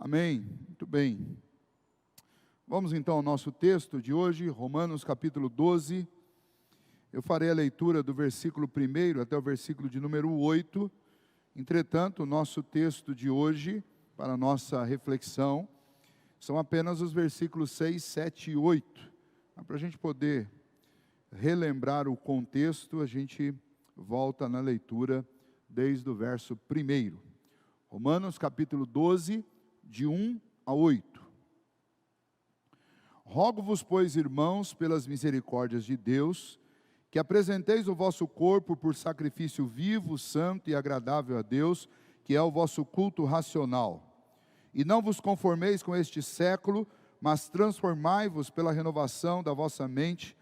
Amém. Muito bem. Vamos então ao nosso texto de hoje, Romanos capítulo 12. Eu farei a leitura do versículo 1 até o versículo de número 8. Entretanto, o nosso texto de hoje, para a nossa reflexão, são apenas os versículos 6, 7 e 8. Para a gente poder relembrar o contexto, a gente volta na leitura desde o verso 1. Romanos capítulo 12, de 1 a 8. Rogo-vos, pois, irmãos, pelas misericórdias de Deus, que apresenteis o vosso corpo por sacrifício vivo, santo e agradável a Deus, que é o vosso culto racional. E não vos conformeis com este século, mas transformai-vos pela renovação da vossa mente,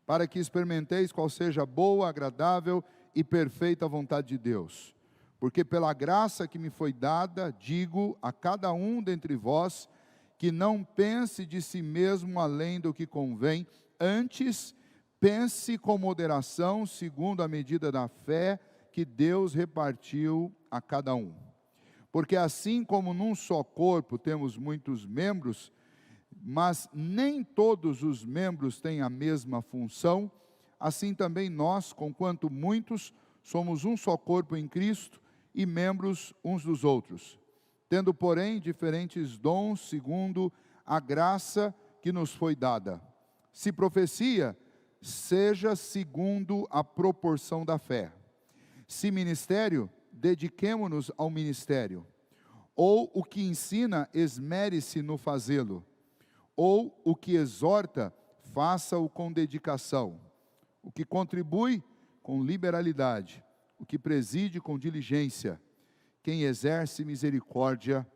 para que experimenteis qual seja a boa, agradável e perfeita vontade de Deus. Porque pela graça que me foi dada, digo a cada um dentre vós, que não pense de si mesmo além do que convém, antes pense com moderação, segundo a medida da fé que Deus repartiu a cada um. Porque assim como num só corpo temos muitos membros, mas nem todos os membros têm a mesma função, assim também nós, conquanto muitos, somos um só corpo em Cristo e membros uns dos outros. Tendo, porém, diferentes dons segundo a graça que nos foi dada. Se profecia, seja segundo a proporção da fé. Se ministério, dediquemo-nos ao ministério. Ou o que ensina, esmere-se no fazê-lo. Ou o que exorta, faça-o com dedicação. O que contribui, com liberalidade. O que preside, com diligência. Quem exerce misericórdia,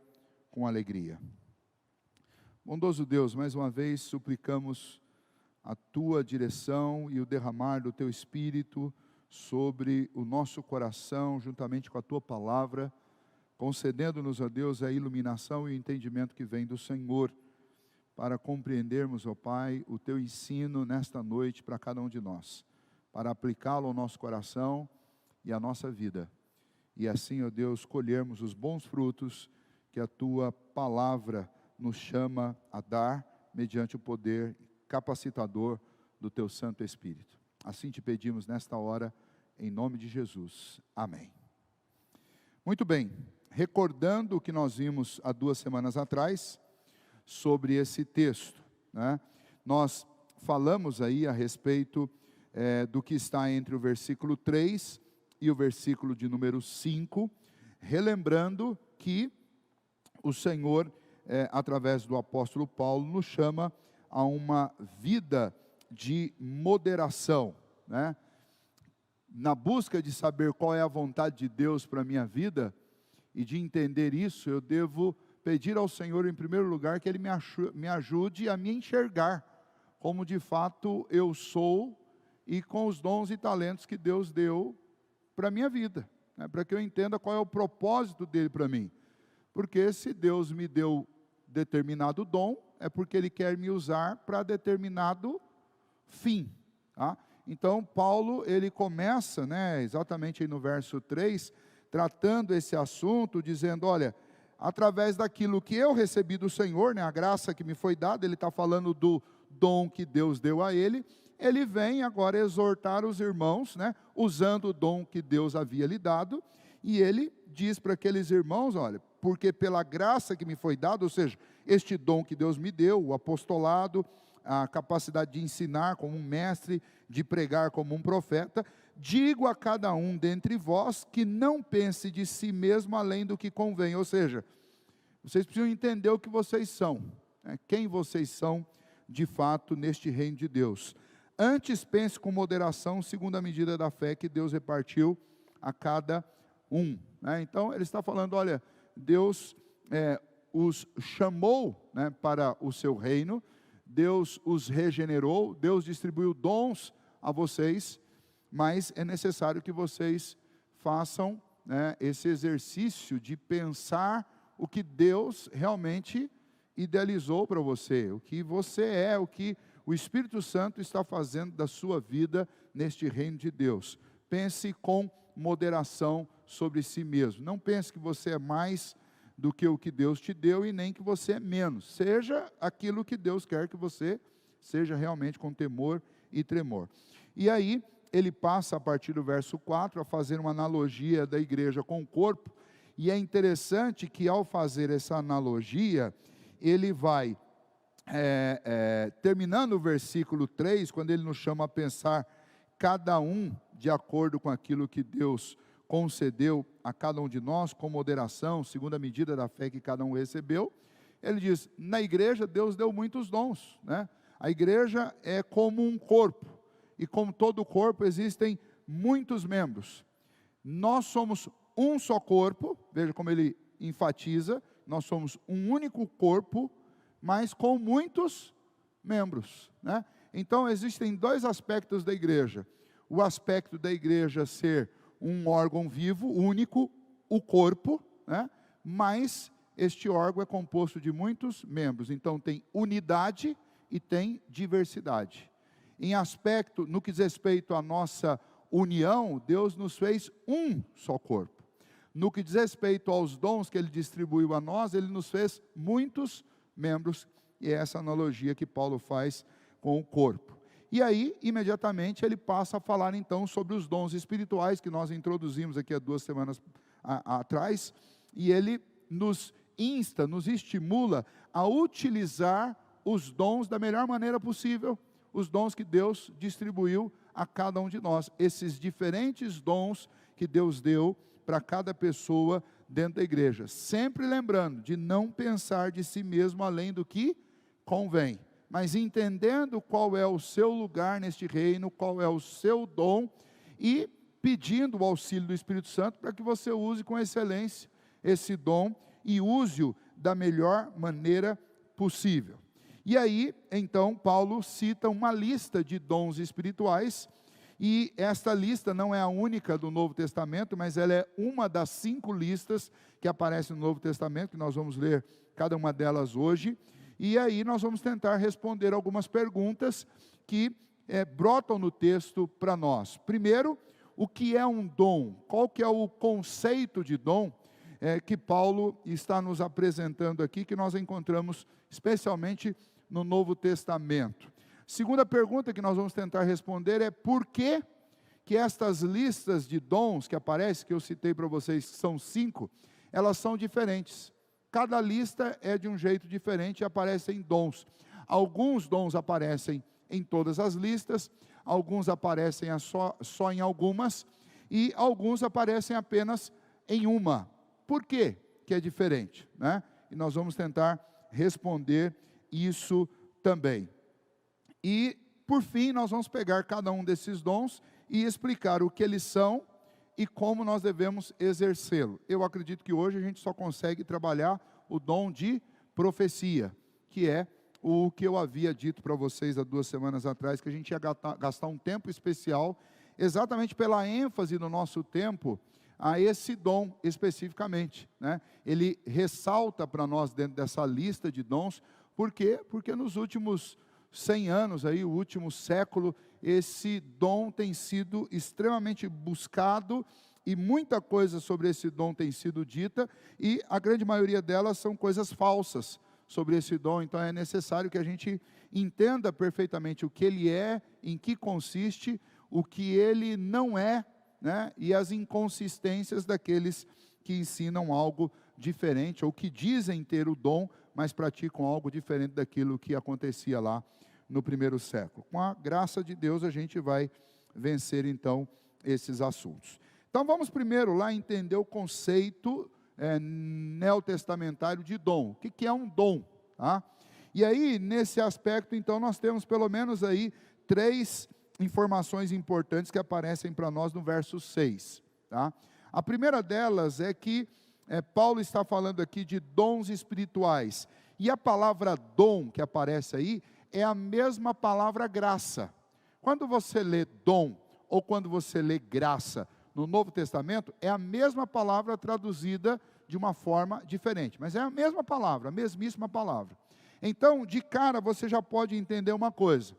com alegria. Bondoso Deus, mais uma vez suplicamos a Tua direção e o derramar do Teu Espírito sobre o nosso coração, juntamente com a Tua palavra, concedendo-nos, ó Deus, a iluminação e o entendimento que vem do Senhor, para compreendermos, ó Pai, o Teu ensino nesta noite para cada um de nós, para aplicá-lo ao nosso coração e à nossa vida. E assim, ó Deus, colhermos os bons frutos que a Tua palavra nos chama a dar, mediante o poder capacitador do Teu Santo Espírito. Assim te pedimos nesta hora, em nome de Jesus. Amém. Muito bem, recordando o que nós vimos há 2 semanas atrás, sobre esse texto, né? Nós falamos aí a respeito do que está entre o versículo 3 e o versículo de número 5, relembrando que o Senhor, através do apóstolo Paulo, nos chama a uma vida de moderação, né? Na busca de saber qual é a vontade de Deus para a minha vida, e de entender isso, eu devo pedir ao Senhor, em primeiro lugar, que Ele me ajude a me enxergar, como de fato eu sou, e com os dons e talentos que Deus deu para a minha vida, né? Para que eu entenda qual é o propósito dele para mim. Porque se Deus me deu determinado dom, é porque Ele quer me usar para determinado fim, tá? Então, Paulo, ele começa, né, exatamente aí no verso 3, tratando esse assunto, dizendo, olha, através daquilo que eu recebi do Senhor, né, a graça que me foi dada, ele está falando do dom que Deus deu a ele vem agora exortar os irmãos, né, usando o dom que Deus havia lhe dado, e ele diz para aqueles irmãos, olha, porque pela graça que me foi dada, ou seja, este dom que Deus me deu, o apostolado, a capacidade de ensinar como um mestre, de pregar como um profeta, digo a cada um dentre vós que não pense de si mesmo além do que convém, ou seja, vocês precisam entender o que vocês são, né, quem vocês são de fato neste reino de Deus. Antes pense com moderação, segundo a medida da fé que Deus repartiu a cada um, né? Então ele está falando, olha, Deus os chamou, né, para o seu reino, Deus os regenerou, Deus distribuiu dons a vocês, mas é necessário que vocês façam, né, esse exercício de pensar o que Deus realmente idealizou para você, o que você é, o que o Espírito Santo está fazendo da sua vida neste reino de Deus. Pense com moderação sobre si mesmo. Não pense que você é mais do que o que Deus te deu e nem que você é menos. Seja aquilo que Deus quer que você seja realmente, com temor e tremor. E aí, ele passa a partir do verso 4 a fazer uma analogia da igreja com o corpo, e é interessante que ao fazer essa analogia, ele vai, terminando o versículo 3, quando ele nos chama a pensar, cada um de acordo com aquilo que Deus concedeu a cada um de nós, com moderação, segundo a medida da fé que cada um recebeu. Ele diz, na igreja Deus deu muitos dons, né? A igreja é como um corpo, e como todo corpo existem muitos membros. Nós somos um só corpo, veja como ele enfatiza, nós somos um único corpo, mas com muitos membros, né? Então existem dois aspectos da igreja. O aspecto da igreja ser um órgão vivo, único, o corpo, né? Mas este órgão é composto de muitos membros, então tem unidade e tem diversidade. Em aspecto, no que diz respeito à nossa união, Deus nos fez um só corpo. No que diz respeito aos dons que Ele distribuiu a nós, Ele nos fez muitos membros, e é essa analogia que Paulo faz com o corpo. E aí, imediatamente, ele passa a falar então sobre os dons espirituais, que nós introduzimos aqui há 2 semanas atrás, e ele nos insta, nos estimula a utilizar os dons da melhor maneira possível, os dons que Deus distribuiu a cada um de nós, esses diferentes dons que Deus deu para cada pessoa dentro da igreja, sempre lembrando de não pensar de si mesmo além do que convém, mas entendendo qual é o seu lugar neste reino, qual é o seu dom, e pedindo o auxílio do Espírito Santo para que você use com excelência esse dom e use-o da melhor maneira possível. E aí, então, Paulo cita uma lista de dons espirituais, e esta lista não é a única do Novo Testamento, mas ela é uma das 5 listas que aparecem no Novo Testamento, que nós vamos ler cada uma delas hoje, e aí nós vamos tentar responder algumas perguntas que brotam no texto para nós. Primeiro, o que é um dom? Qual que é o conceito de dom que Paulo está nos apresentando aqui, que nós encontramos especialmente no Novo Testamento? Segunda pergunta que nós vamos tentar responder é por que estas listas de dons que aparecem, que eu citei para vocês, que são 5, elas são diferentes. Cada lista é de um jeito diferente e aparecem dons. Alguns dons aparecem em todas as listas, alguns aparecem só em algumas, e alguns aparecem apenas em uma. Por quê que é diferente, né? E nós vamos tentar responder isso também. E, por fim, nós vamos pegar cada um desses dons e explicar o que eles são e como nós devemos exercê-lo. Eu acredito que hoje a gente só consegue trabalhar o dom de profecia, que é o que eu havia dito para vocês há 2 semanas atrás, que a gente ia gastar um tempo especial, exatamente pela ênfase no nosso tempo, a esse dom especificamente, né? Ele ressalta para nós dentro dessa lista de dons. Por quê? Porque nos últimos 100 anos, aí, o último século, esse dom tem sido extremamente buscado, e muita coisa sobre esse dom tem sido dita, e a grande maioria delas são coisas falsas sobre esse dom. Então é necessário que a gente entenda perfeitamente o que ele é, em que consiste, o que ele não é, né? E as inconsistências daqueles que ensinam algo diferente, ou que dizem ter o dom, mas praticam algo diferente daquilo que acontecia lá no primeiro século. Com a graça de Deus a gente vai vencer então esses assuntos. Então vamos primeiro lá entender o conceito neotestamentário de dom. O que é um dom? Tá? E aí, nesse aspecto, então, nós temos pelo menos aí 3 informações importantes que aparecem para nós no verso 6. Tá? A primeira delas é que Paulo está falando aqui de dons espirituais. E a palavra dom que aparece aí é a mesma palavra graça. Quando você lê dom ou quando você lê graça no Novo Testamento, é a mesma palavra traduzida de uma forma diferente, mas é a mesma palavra, a mesmíssima palavra. Então, de cara, você já pode entender uma coisa: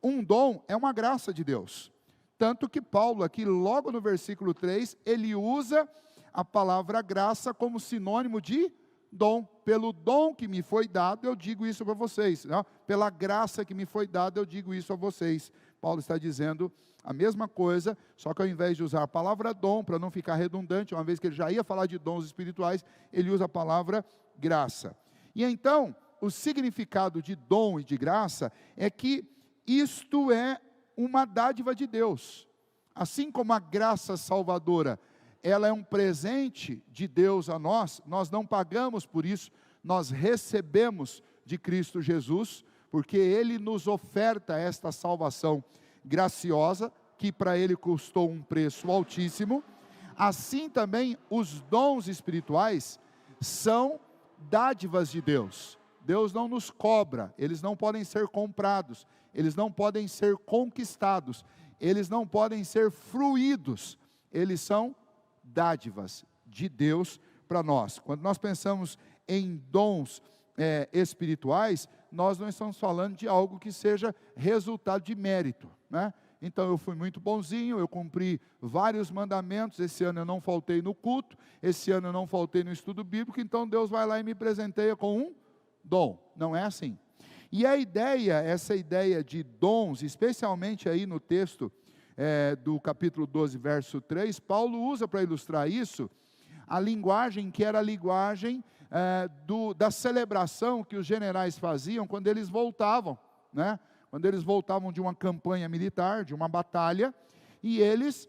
um dom é uma graça de Deus. Tanto que Paulo, aqui logo no versículo 3, ele usa a palavra graça como sinônimo de dom. Pelo dom que me foi dado, eu digo isso para vocês. Né? Pela graça que me foi dada, eu digo isso a vocês. Paulo está dizendo a mesma coisa, só que ao invés de usar a palavra dom, para não ficar redundante, uma vez que ele já ia falar de dons espirituais, ele usa a palavra graça. E então, o significado de dom e de graça é que isto é uma dádiva de Deus. Assim como a graça salvadora, ela é um presente de Deus a nós, nós não pagamos por isso, nós recebemos de Cristo Jesus, porque Ele nos oferta esta salvação graciosa, que para Ele custou um preço altíssimo. Assim também os dons espirituais são dádivas de Deus. Deus não nos cobra, eles não podem ser comprados, eles não podem ser conquistados, eles não podem ser fruídos, eles são dádivas de Deus para nós. Quando nós pensamos em dons espirituais, nós não estamos falando de algo que seja resultado de mérito, né? Então eu fui muito bonzinho, eu cumpri vários mandamentos, esse ano eu não faltei no culto, esse ano eu não faltei no estudo bíblico, então Deus vai lá e me presenteia com um dom. Não é assim. E a ideia, essa ideia de dons, especialmente aí no texto do capítulo 12, verso 3, Paulo usa para ilustrar isso, a linguagem que era a linguagem da celebração que os generais faziam quando eles voltavam, né? Quando eles voltavam de uma campanha militar, de uma batalha, e eles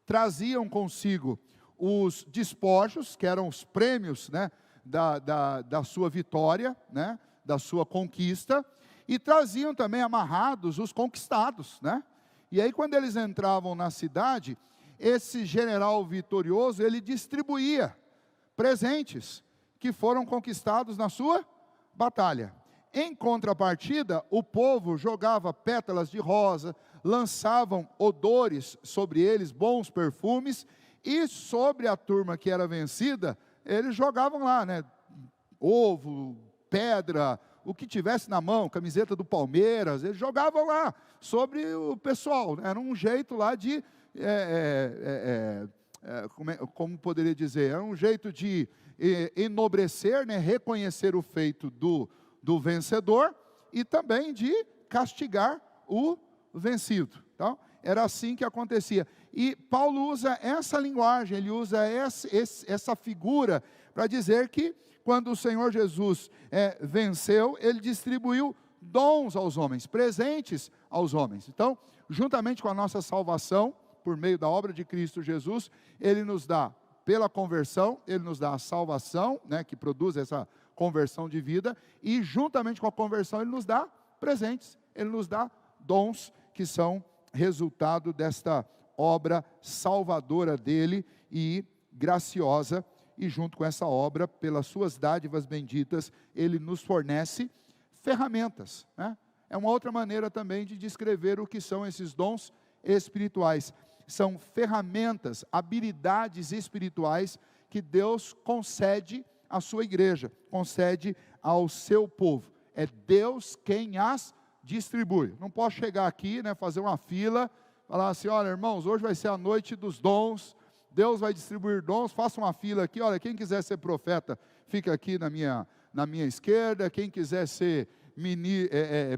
traziam consigo os despojos, que eram os prêmios, né, da sua vitória, né, da sua conquista, e traziam também amarrados os conquistados, né? E aí quando eles entravam na cidade, esse general vitorioso, ele distribuía presentes que foram conquistados na sua batalha. Em contrapartida, o povo jogava pétalas de rosa, lançavam odores sobre eles, bons perfumes, e sobre a turma que era vencida, eles jogavam lá, né, ovo, pedra, o que tivesse na mão, camiseta do Palmeiras, eles jogavam lá sobre o pessoal. Era um jeito lá de, como poderia dizer, era um jeito de enobrecer, né, reconhecer o feito do vencedor e também de castigar o vencido. Então, era assim que acontecia. E Paulo usa essa linguagem, ele usa essa figura para dizer que quando o Senhor Jesus venceu, ele distribuiu dons aos homens, presentes aos homens. Então, juntamente com a nossa salvação, por meio da obra de Cristo Jesus, ele nos dá, pela conversão, ele nos dá a salvação, né, que produz essa conversão de vida, e juntamente com a conversão ele nos dá presentes, ele nos dá dons que são resultado desta obra salvadora dele e graciosa, e junto com essa obra, pelas suas dádivas benditas, ele nos fornece ferramentas, né? É uma outra maneira também de descrever o que são esses dons espirituais. São ferramentas, habilidades espirituais que Deus concede à sua igreja, concede ao seu povo. É Deus quem as distribui. Não posso chegar aqui, né, fazer uma fila, falar assim: olha, irmãos, hoje vai ser a noite dos dons, Deus vai distribuir dons, faça uma fila aqui, olha, quem quiser ser profeta, fica aqui na minha esquerda, quem quiser ser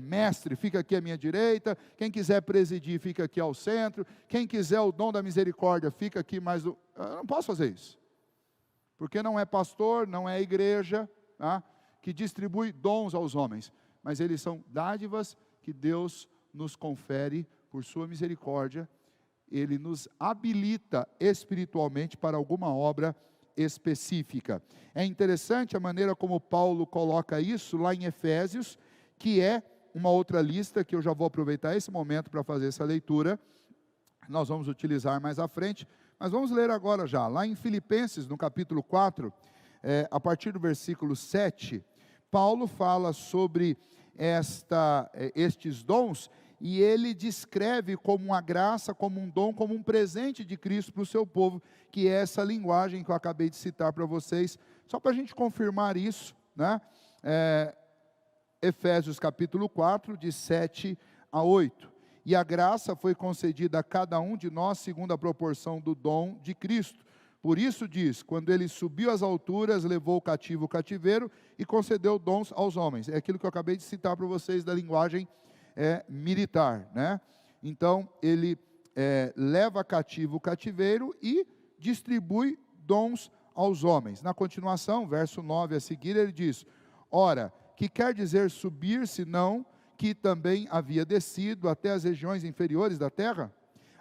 mestre, fica aqui à minha direita, quem quiser presidir, fica aqui ao centro, quem quiser o dom da misericórdia, fica aqui mais do... Eu não posso fazer isso, porque não é pastor, não é igreja, tá, que distribui dons aos homens, mas eles são dádivas que Deus nos confere por sua misericórdia. Ele nos habilita espiritualmente para alguma obra específica. É interessante a maneira como Paulo coloca isso lá em Efésios, que é uma outra lista que eu já vou aproveitar esse momento para fazer essa leitura. Nós vamos utilizar mais à frente, mas vamos ler agora já. Lá em Filipenses, no capítulo 4, a partir do versículo 7, Paulo fala sobre estes dons, e ele descreve como uma graça, como um dom, como um presente de Cristo para o seu povo, que é essa linguagem que eu acabei de citar para vocês, só para a gente confirmar isso, né? Efésios capítulo 4, de 7 a 8. E a graça foi concedida a cada um de nós segundo a proporção do dom de Cristo, Por isso diz, quando ele subiu às alturas, levou o cativo o cativeiro e concedeu dons aos homens. É aquilo que eu acabei de citar para vocês da linguagem militar, né? Então, ele leva cativo o cativeiro e distribui dons aos homens. Na continuação, verso 9 a seguir, ele diz, ora, que quer dizer subir, senão que também havia descido até as regiões inferiores da terra?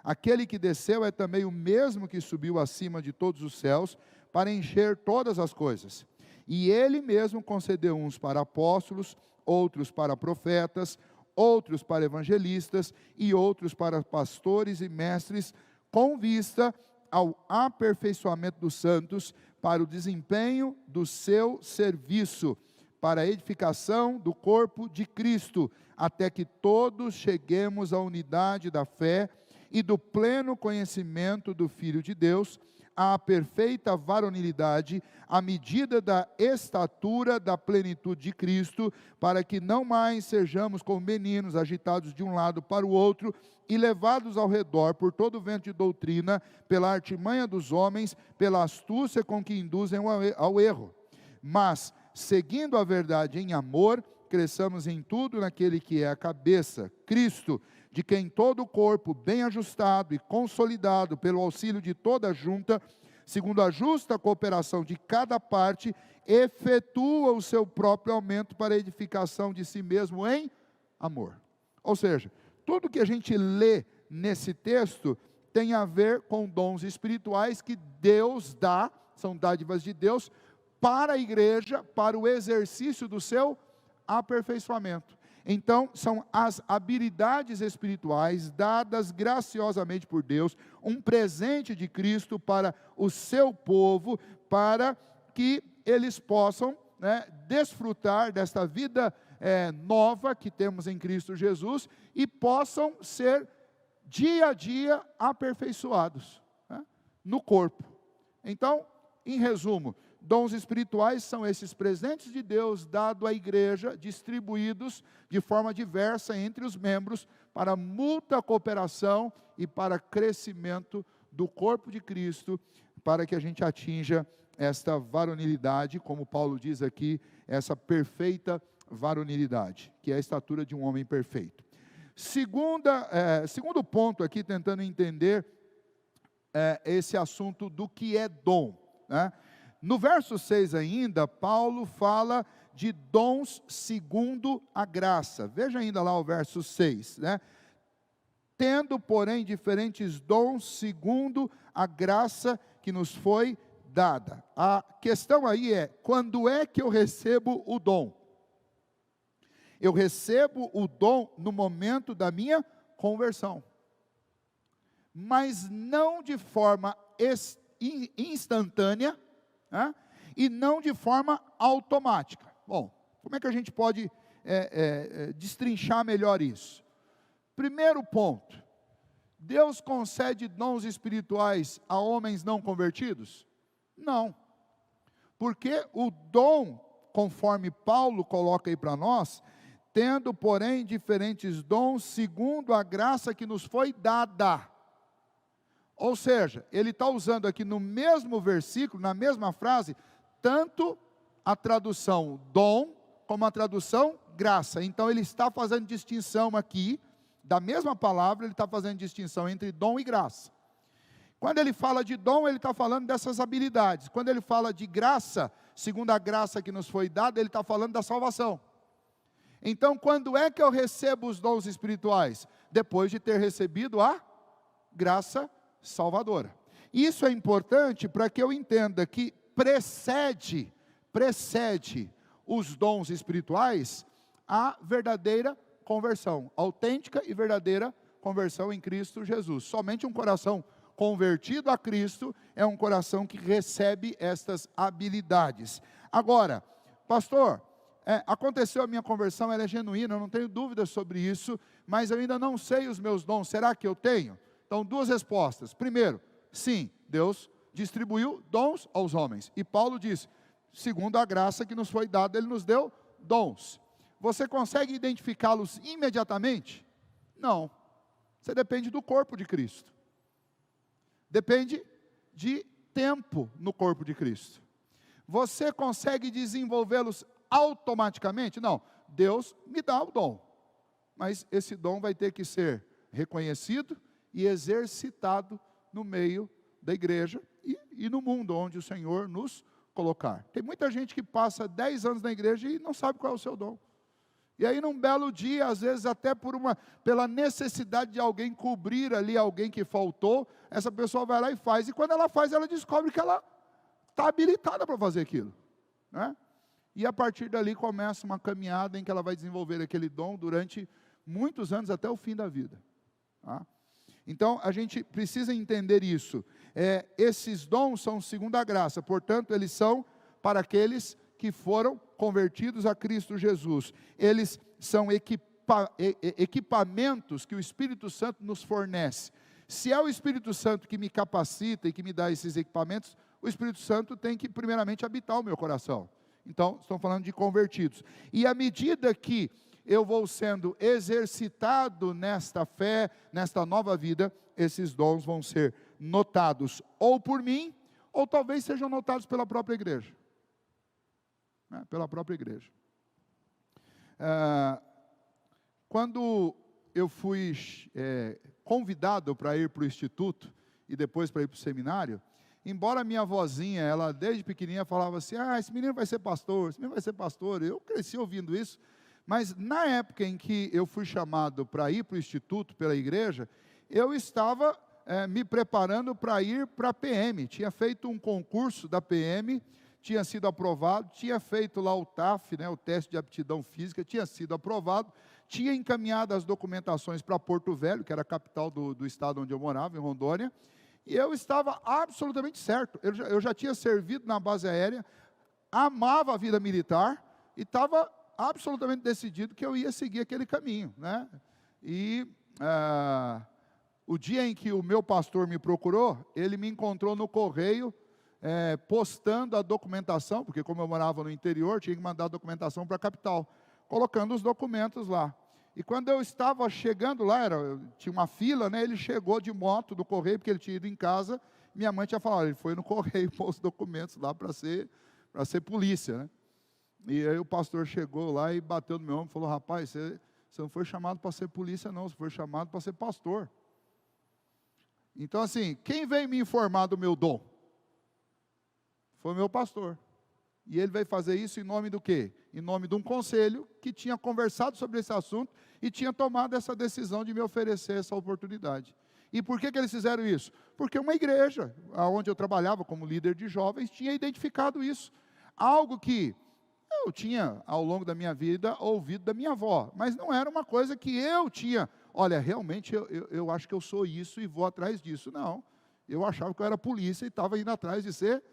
Aquele que desceu é também o mesmo que subiu acima de todos os céus, para encher todas as coisas. E ele mesmo concedeu uns para apóstolos, outros para profetas, outros para evangelistas, e outros para pastores e mestres, com vista ao aperfeiçoamento dos santos, para o desempenho do seu serviço, para a edificação do corpo de Cristo, até que todos cheguemos à unidade da fé e do pleno conhecimento do Filho de Deus, à perfeita varonilidade, à medida da estatura da plenitude de Cristo, para que não mais sejamos como meninos, agitados de um lado para o outro, e levados ao redor por todo o vento de doutrina, pela artimanha dos homens, pela astúcia com que induzem ao erro. Mas, seguindo a verdade em amor, cresçamos em tudo naquele que é a cabeça, Cristo, de quem todo o corpo, bem ajustado e consolidado pelo auxílio de toda a junta, segundo a justa cooperação de cada parte, efetua o seu próprio aumento para a edificação de si mesmo em amor. Ou seja, tudo que a gente lê nesse texto tem a ver com dons espirituais que Deus dá, são dádivas de Deus, para a igreja, para o exercício do seu aperfeiçoamento. Então, são as habilidades espirituais dadas graciosamente por Deus, um presente de Cristo para o seu povo, para que eles possam desfrutar desta vida nova que temos em Cristo Jesus e possam ser dia a dia aperfeiçoados no corpo. Então, em resumo, dons espirituais são esses presentes de Deus dados à igreja, distribuídos de forma diversa entre os membros, para mútua cooperação e para crescimento do corpo de Cristo, para que a gente atinja esta varonilidade, como Paulo diz aqui, essa perfeita varonilidade, que é a estatura de um homem perfeito. Segundo ponto aqui, tentando entender esse assunto do que é dom, né? No verso 6 ainda, Paulo fala de dons segundo a graça. Veja ainda lá o verso 6, né? Tendo, porém, diferentes dons segundo a graça que nos foi dada. A questão aí é, quando é que eu recebo o dom? Eu recebo o dom no momento da minha conversão. Mas não de forma instantânea, e não de forma automática. Bom, como é que a gente pode destrinchar melhor isso? Primeiro ponto, Deus concede dons espirituais a homens não convertidos? Não, porque o dom, conforme Paulo coloca aí para nós, tendo porém diferentes dons segundo a graça que nos foi dada. Ou seja, ele está usando aqui no mesmo versículo, na mesma frase, tanto a tradução dom, como a tradução graça. Então ele está fazendo distinção aqui, da mesma palavra, ele está fazendo distinção entre dom e graça. Quando ele fala de dom, ele está falando dessas habilidades. Quando ele fala de graça, segundo a graça que nos foi dada, ele está falando da salvação. Então, quando é que eu recebo os dons espirituais? Depois de ter recebido a graça salvadora. Isso é importante para que eu entenda que precede os dons espirituais a verdadeira conversão, autêntica e verdadeira conversão em Cristo Jesus. Somente um coração convertido a Cristo é um coração que recebe estas habilidades. Agora, pastor, aconteceu a minha conversão, ela é genuína, eu não tenho dúvidas sobre isso, mas eu ainda não sei os meus dons, será que eu tenho? Então, duas respostas. Primeiro, sim, Deus distribuiu dons aos homens. E Paulo diz, segundo a graça que nos foi dada, Ele nos deu dons. Você consegue identificá-los imediatamente? Não. Você depende do corpo de Cristo. Depende de tempo no corpo de Cristo. Você consegue desenvolvê-los automaticamente? Não. Deus me dá o dom, mas esse dom vai ter que ser reconhecido e exercitado no meio da igreja e no mundo onde o Senhor nos colocar. Tem muita gente que passa 10 anos na igreja e não sabe qual é o seu dom. E aí num belo dia, às vezes até pela necessidade de alguém cobrir ali alguém que faltou, essa pessoa vai lá e faz. E quando ela faz, ela descobre que ela está habilitada para fazer aquilo, né? E a partir dali começa uma caminhada em que ela vai desenvolver aquele dom durante muitos anos, até o fim da vida, tá? Então, a gente precisa entender isso. Esses dons são segundo a graça, portanto, eles são para aqueles que foram convertidos a Cristo Jesus. Eles são equipamentos que o Espírito Santo nos fornece. Se é o Espírito Santo que me capacita e que me dá esses equipamentos, o Espírito Santo tem que primeiramente habitar o meu coração. Então, estamos falando de convertidos. E à medida que eu vou sendo exercitado nesta fé, nesta nova vida, esses dons vão ser notados ou por mim, ou talvez sejam notados pela própria igreja. Né? Pela própria igreja. Quando eu fui convidado para ir para o instituto e depois para ir para o seminário, embora minha avózinha, ela desde pequenininha falava assim, esse menino vai ser pastor, esse menino vai ser pastor, eu cresci ouvindo isso, mas na época em que eu fui chamado para ir para o instituto pela igreja, eu estava me preparando para ir para a PM, tinha feito um concurso da PM, tinha sido aprovado, tinha feito lá o TAF, né, o teste de aptidão física, tinha sido aprovado, tinha encaminhado as documentações para Porto Velho, que era a capital do estado onde eu morava, em Rondônia, e eu estava absolutamente certo. Eu já tinha servido na base aérea, amava a vida militar, e estava absolutamente decidido que eu ia seguir aquele caminho, né? E o dia em que o meu pastor me procurou, ele me encontrou no correio, postando a documentação, porque como eu morava no interior, tinha que mandar a documentação para a capital, colocando os documentos lá. E quando eu estava chegando lá, tinha uma fila, né? Ele chegou de moto do correio, porque ele tinha ido em casa, minha mãe tinha falado, ele foi no correio, pôs os documentos lá para ser polícia, né? E aí o pastor chegou lá e bateu no meu ombro e falou, rapaz, você não foi chamado para ser polícia não, você foi chamado para ser pastor. Então assim, quem veio me informar do meu dom? Foi o meu pastor. E ele veio fazer isso em nome do quê? Em nome de um conselho que tinha conversado sobre esse assunto e tinha tomado essa decisão de me oferecer essa oportunidade. E por que eles fizeram isso? Porque uma igreja, onde eu trabalhava como líder de jovens, tinha identificado isso. Algo que eu tinha, ao longo da minha vida, ouvido da minha avó, mas não era uma coisa que eu tinha, olha, realmente eu acho que eu sou isso e vou atrás disso. Não, eu achava que eu era polícia e estava indo atrás de ser,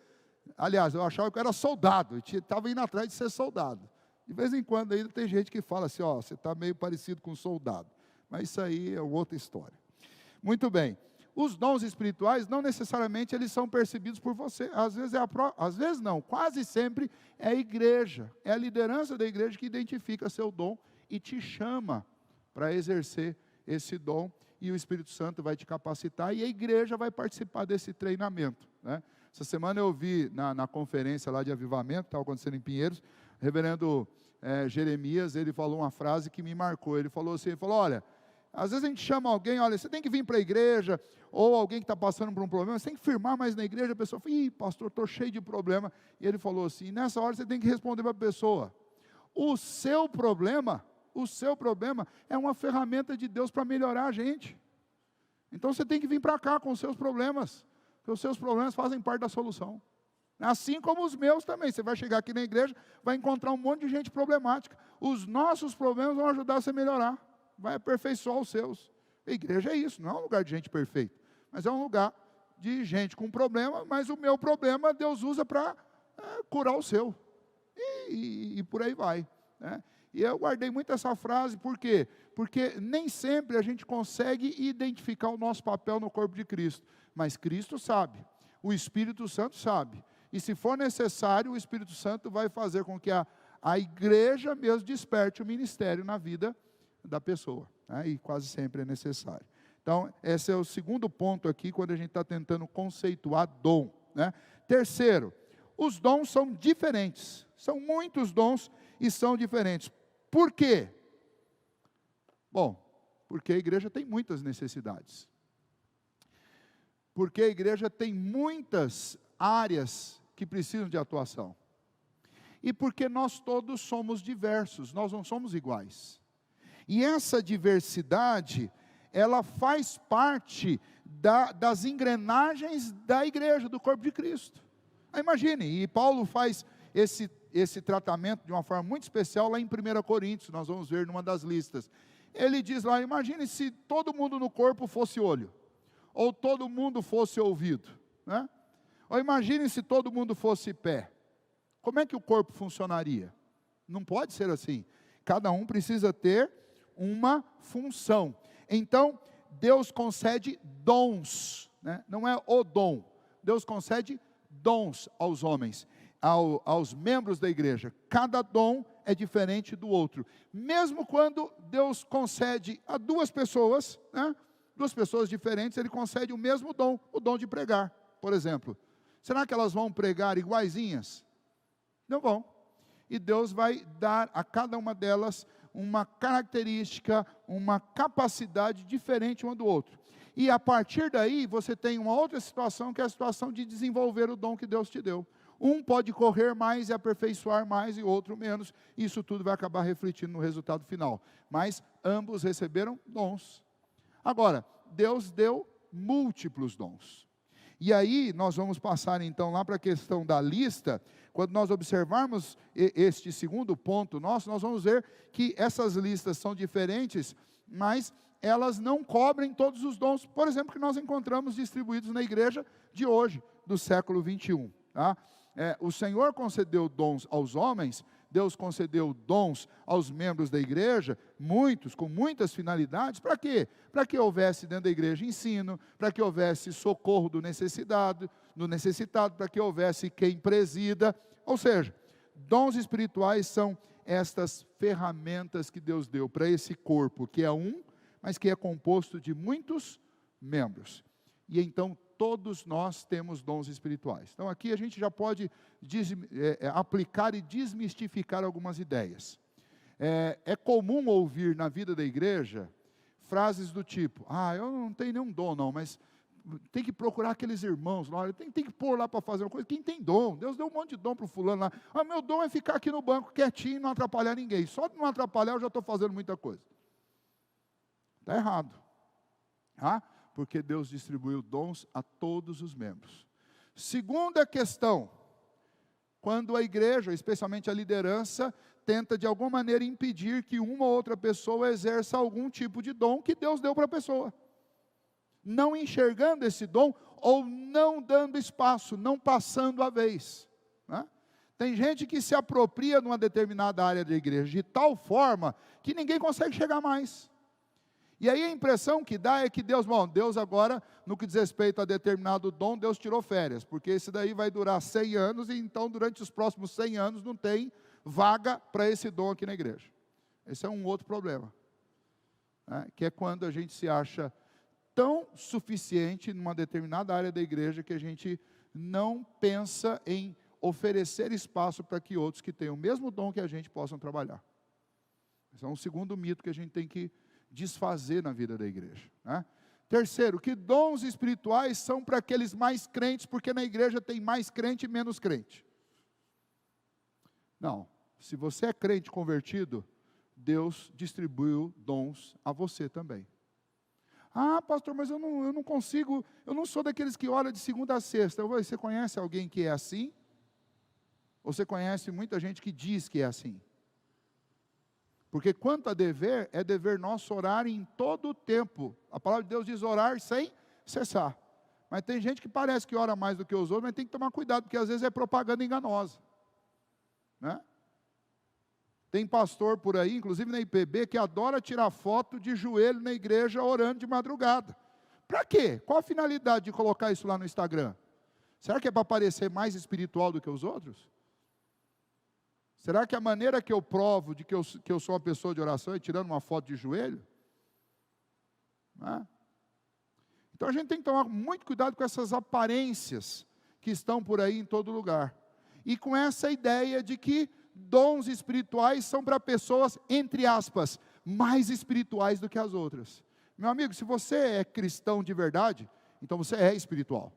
aliás, eu achava que eu era soldado, e estava indo atrás de ser soldado. De vez em quando ainda tem gente que fala assim, você está meio parecido com um soldado, mas isso aí é outra história. Muito bem. Os dons espirituais, não necessariamente eles são percebidos por você. Às vezes às vezes não, quase sempre é a igreja, é a liderança da igreja que identifica seu dom e te chama para exercer esse dom, e o Espírito Santo vai te capacitar, e a igreja vai participar desse treinamento, né? Essa semana eu vi na conferência lá de avivamento, que estava acontecendo em Pinheiros, o reverendo Jeremias, ele falou uma frase que me marcou. Ele falou assim, olha, às vezes a gente chama alguém, olha, você tem que vir para a igreja, ou alguém que está passando por um problema, você tem que firmar mais na igreja. A pessoa fala, pastor, estou cheio de problema. E ele falou assim, nessa hora você tem que responder para a pessoa, o seu problema é uma ferramenta de Deus para melhorar a gente. Então você tem que vir para cá com os seus problemas, porque os seus problemas fazem parte da solução. Assim como os meus também. Você vai chegar aqui na igreja, vai encontrar um monte de gente problemática. Os nossos problemas vão ajudar você a melhorar, vai aperfeiçoar os seus. A igreja é isso, não é um lugar de gente perfeita, mas é um lugar de gente com problema, mas o meu problema Deus usa para curar o seu. E por aí vai, né? E eu guardei muito essa frase, por quê? Porque nem sempre a gente consegue identificar o nosso papel no corpo de Cristo, mas Cristo sabe, o Espírito Santo sabe, e se for necessário, o Espírito Santo vai fazer com que a igreja mesmo desperte o ministério na vida da pessoa, né? E quase sempre é necessário. Então, esse é o segundo ponto aqui, quando a gente está tentando conceituar dom, né? Terceiro, os dons são diferentes. São muitos dons e são diferentes. Por quê? Bom, porque a igreja tem muitas necessidades. Porque a igreja tem muitas áreas que precisam de atuação. E porque nós todos somos diversos, nós não somos iguais. E essa diversidade, ela faz parte das engrenagens da igreja, do corpo de Cristo. Imagine, e Paulo faz esse tratamento de uma forma muito especial lá em 1 Coríntios, nós vamos ver numa das listas. Ele diz lá, imagine se todo mundo no corpo fosse olho, ou todo mundo fosse ouvido, né? Ou imagine se todo mundo fosse pé. Como é que o corpo funcionaria? Não pode ser assim. Cada um precisa ter uma função. Então, Deus concede dons, né? Não é o dom. Deus concede dons aos homens, aos membros da igreja. Cada dom é diferente do outro. Mesmo quando Deus concede a duas pessoas, né? Duas pessoas diferentes, Ele concede o mesmo dom, o dom de pregar, por exemplo. Será que elas vão pregar iguaizinhas? Não vão. E Deus vai dar a cada uma delas uma característica, uma capacidade diferente uma do outro. E a partir daí, você tem uma outra situação, que é a situação de desenvolver o dom que Deus te deu. Um pode correr mais e aperfeiçoar mais, e outro menos. Isso tudo vai acabar refletindo no resultado final. Mas ambos receberam dons. Agora, Deus deu múltiplos dons. E aí, nós vamos passar então lá para a questão da lista. Quando nós observarmos este segundo ponto nosso, nós vamos ver que essas listas são diferentes, mas elas não cobrem todos os dons, por exemplo, que nós encontramos distribuídos na igreja de hoje, do século 21. Tá? O Senhor concedeu dons aos homens, Deus concedeu dons aos membros da igreja, muitos, com muitas finalidades. Para quê? Para que houvesse dentro da igreja ensino, para que houvesse socorro do necessitado, para que houvesse quem presida. Ou seja, dons espirituais são estas ferramentas que Deus deu para esse corpo, que é um, mas que é composto de muitos membros. E então, todos nós temos dons espirituais. Então aqui a gente já pode aplicar e desmistificar algumas ideias. É comum ouvir na vida da igreja frases do tipo, eu não tenho nenhum dom não, mas tem que procurar aqueles irmãos lá, tem que pôr lá para fazer uma coisa. Quem tem dom? Deus deu um monte de dom para o fulano lá. Meu dom é ficar aqui no banco quietinho e não atrapalhar ninguém. Só de não atrapalhar eu já estou fazendo muita coisa. Está errado. Porque Deus distribuiu dons a todos os membros. Segunda questão, quando a igreja, especialmente a liderança, tenta de alguma maneira impedir que uma ou outra pessoa exerça algum tipo de dom que Deus deu para a pessoa. Não enxergando esse dom, ou não dando espaço, não passando a vez. Né? Tem gente que se apropria de uma determinada área da igreja, de tal forma que ninguém consegue chegar mais. E aí a impressão que dá é que Deus agora, no que diz respeito a determinado dom, Deus tirou férias, porque esse daí vai durar 100 anos, e então durante os próximos 100 anos não tem vaga para esse dom aqui na igreja. Esse é um outro problema, né? Que é quando a gente se acha tão suficiente numa determinada área da igreja que a gente não pensa em oferecer espaço para que outros que tenham o mesmo dom que a gente possam trabalhar. Esse é um segundo mito que a gente tem que desfazer na vida da igreja, né? Terceiro, que dons espirituais são para aqueles mais crentes, porque na igreja tem mais crente e menos crente. Não, se você é crente convertido, Deus distribuiu dons a você também. Pastor, mas eu não consigo, eu não sou daqueles que ora de segunda a sexta. Você conhece alguém que é assim? Ou você conhece muita gente que diz que é assim? Porque quanto a dever, é dever nosso orar em todo o tempo. A palavra de Deus diz orar sem cessar. Mas tem gente que parece que ora mais do que os outros, mas tem que tomar cuidado, porque às vezes é propaganda enganosa. Né? Tem pastor por aí, inclusive na IPB, que adora tirar foto de joelho na igreja orando de madrugada. Para quê? Qual a finalidade de colocar isso lá no Instagram? Será que é para parecer mais espiritual do que os outros? Será que a maneira que eu provo de que eu sou uma pessoa de oração é tirando uma foto de joelho? Não é? Então a gente tem que tomar muito cuidado com essas aparências que estão por aí em todo lugar. E com essa ideia de que dons espirituais são para pessoas, entre aspas, mais espirituais do que as outras. Meu amigo, se você é cristão de verdade, então você é espiritual.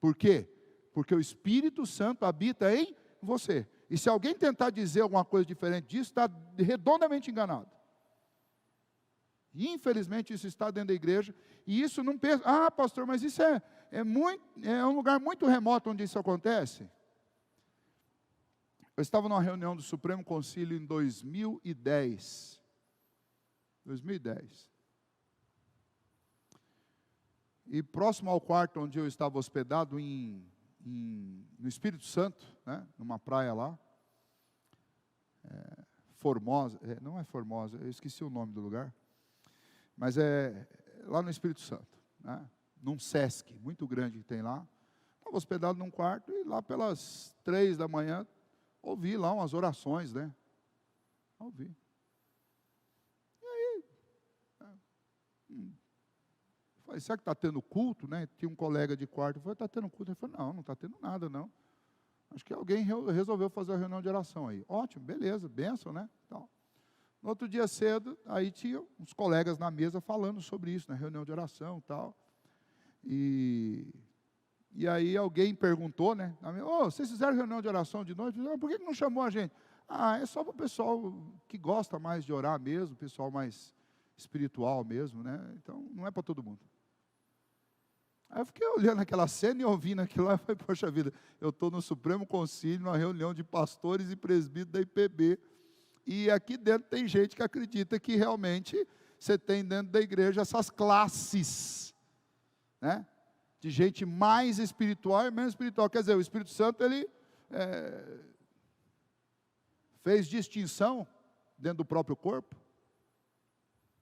Por quê? Porque o Espírito Santo habita em você. E se alguém tentar dizer alguma coisa diferente disso, está redondamente enganado. E infelizmente isso está dentro da igreja, e isso não pensa, pastor, mas isso é um lugar muito remoto onde isso acontece. Eu estava numa reunião do Supremo Concílio em 2010. E próximo ao quarto onde eu estava hospedado, no Espírito Santo, né, numa praia lá, Formosa, não é Formosa, eu esqueci o nome do lugar, mas é lá no Espírito Santo, né, num Sesc muito grande que tem lá. Estava hospedado num quarto e lá pelas 3 da manhã, ouvi lá umas orações, né? Ouvi. E aí, falei, será que está tendo culto, né? Tinha um colega de quarto, eu falei, está tendo culto? Ele falou, não está tendo nada, não. Acho que alguém resolveu fazer a reunião de oração aí. Ótimo, beleza, bênção, né? Então, no outro dia cedo, aí tinha uns colegas na mesa falando sobre isso, na reunião de oração e tal. E aí alguém perguntou, né? Vocês fizeram reunião de oração de noite? Por que não chamou a gente? É só para o pessoal que gosta mais de orar mesmo, pessoal mais espiritual mesmo, né? Então, não é para todo mundo. Aí eu fiquei olhando aquela cena e ouvindo aquilo lá, e falei, poxa vida, eu estou no Supremo Concílio, numa reunião de pastores e presbíteros da IPB, e aqui dentro tem gente que acredita que realmente você tem dentro da igreja essas classes, né? De gente mais espiritual e menos espiritual. Quer dizer, o Espírito Santo, ele fez distinção dentro do próprio corpo?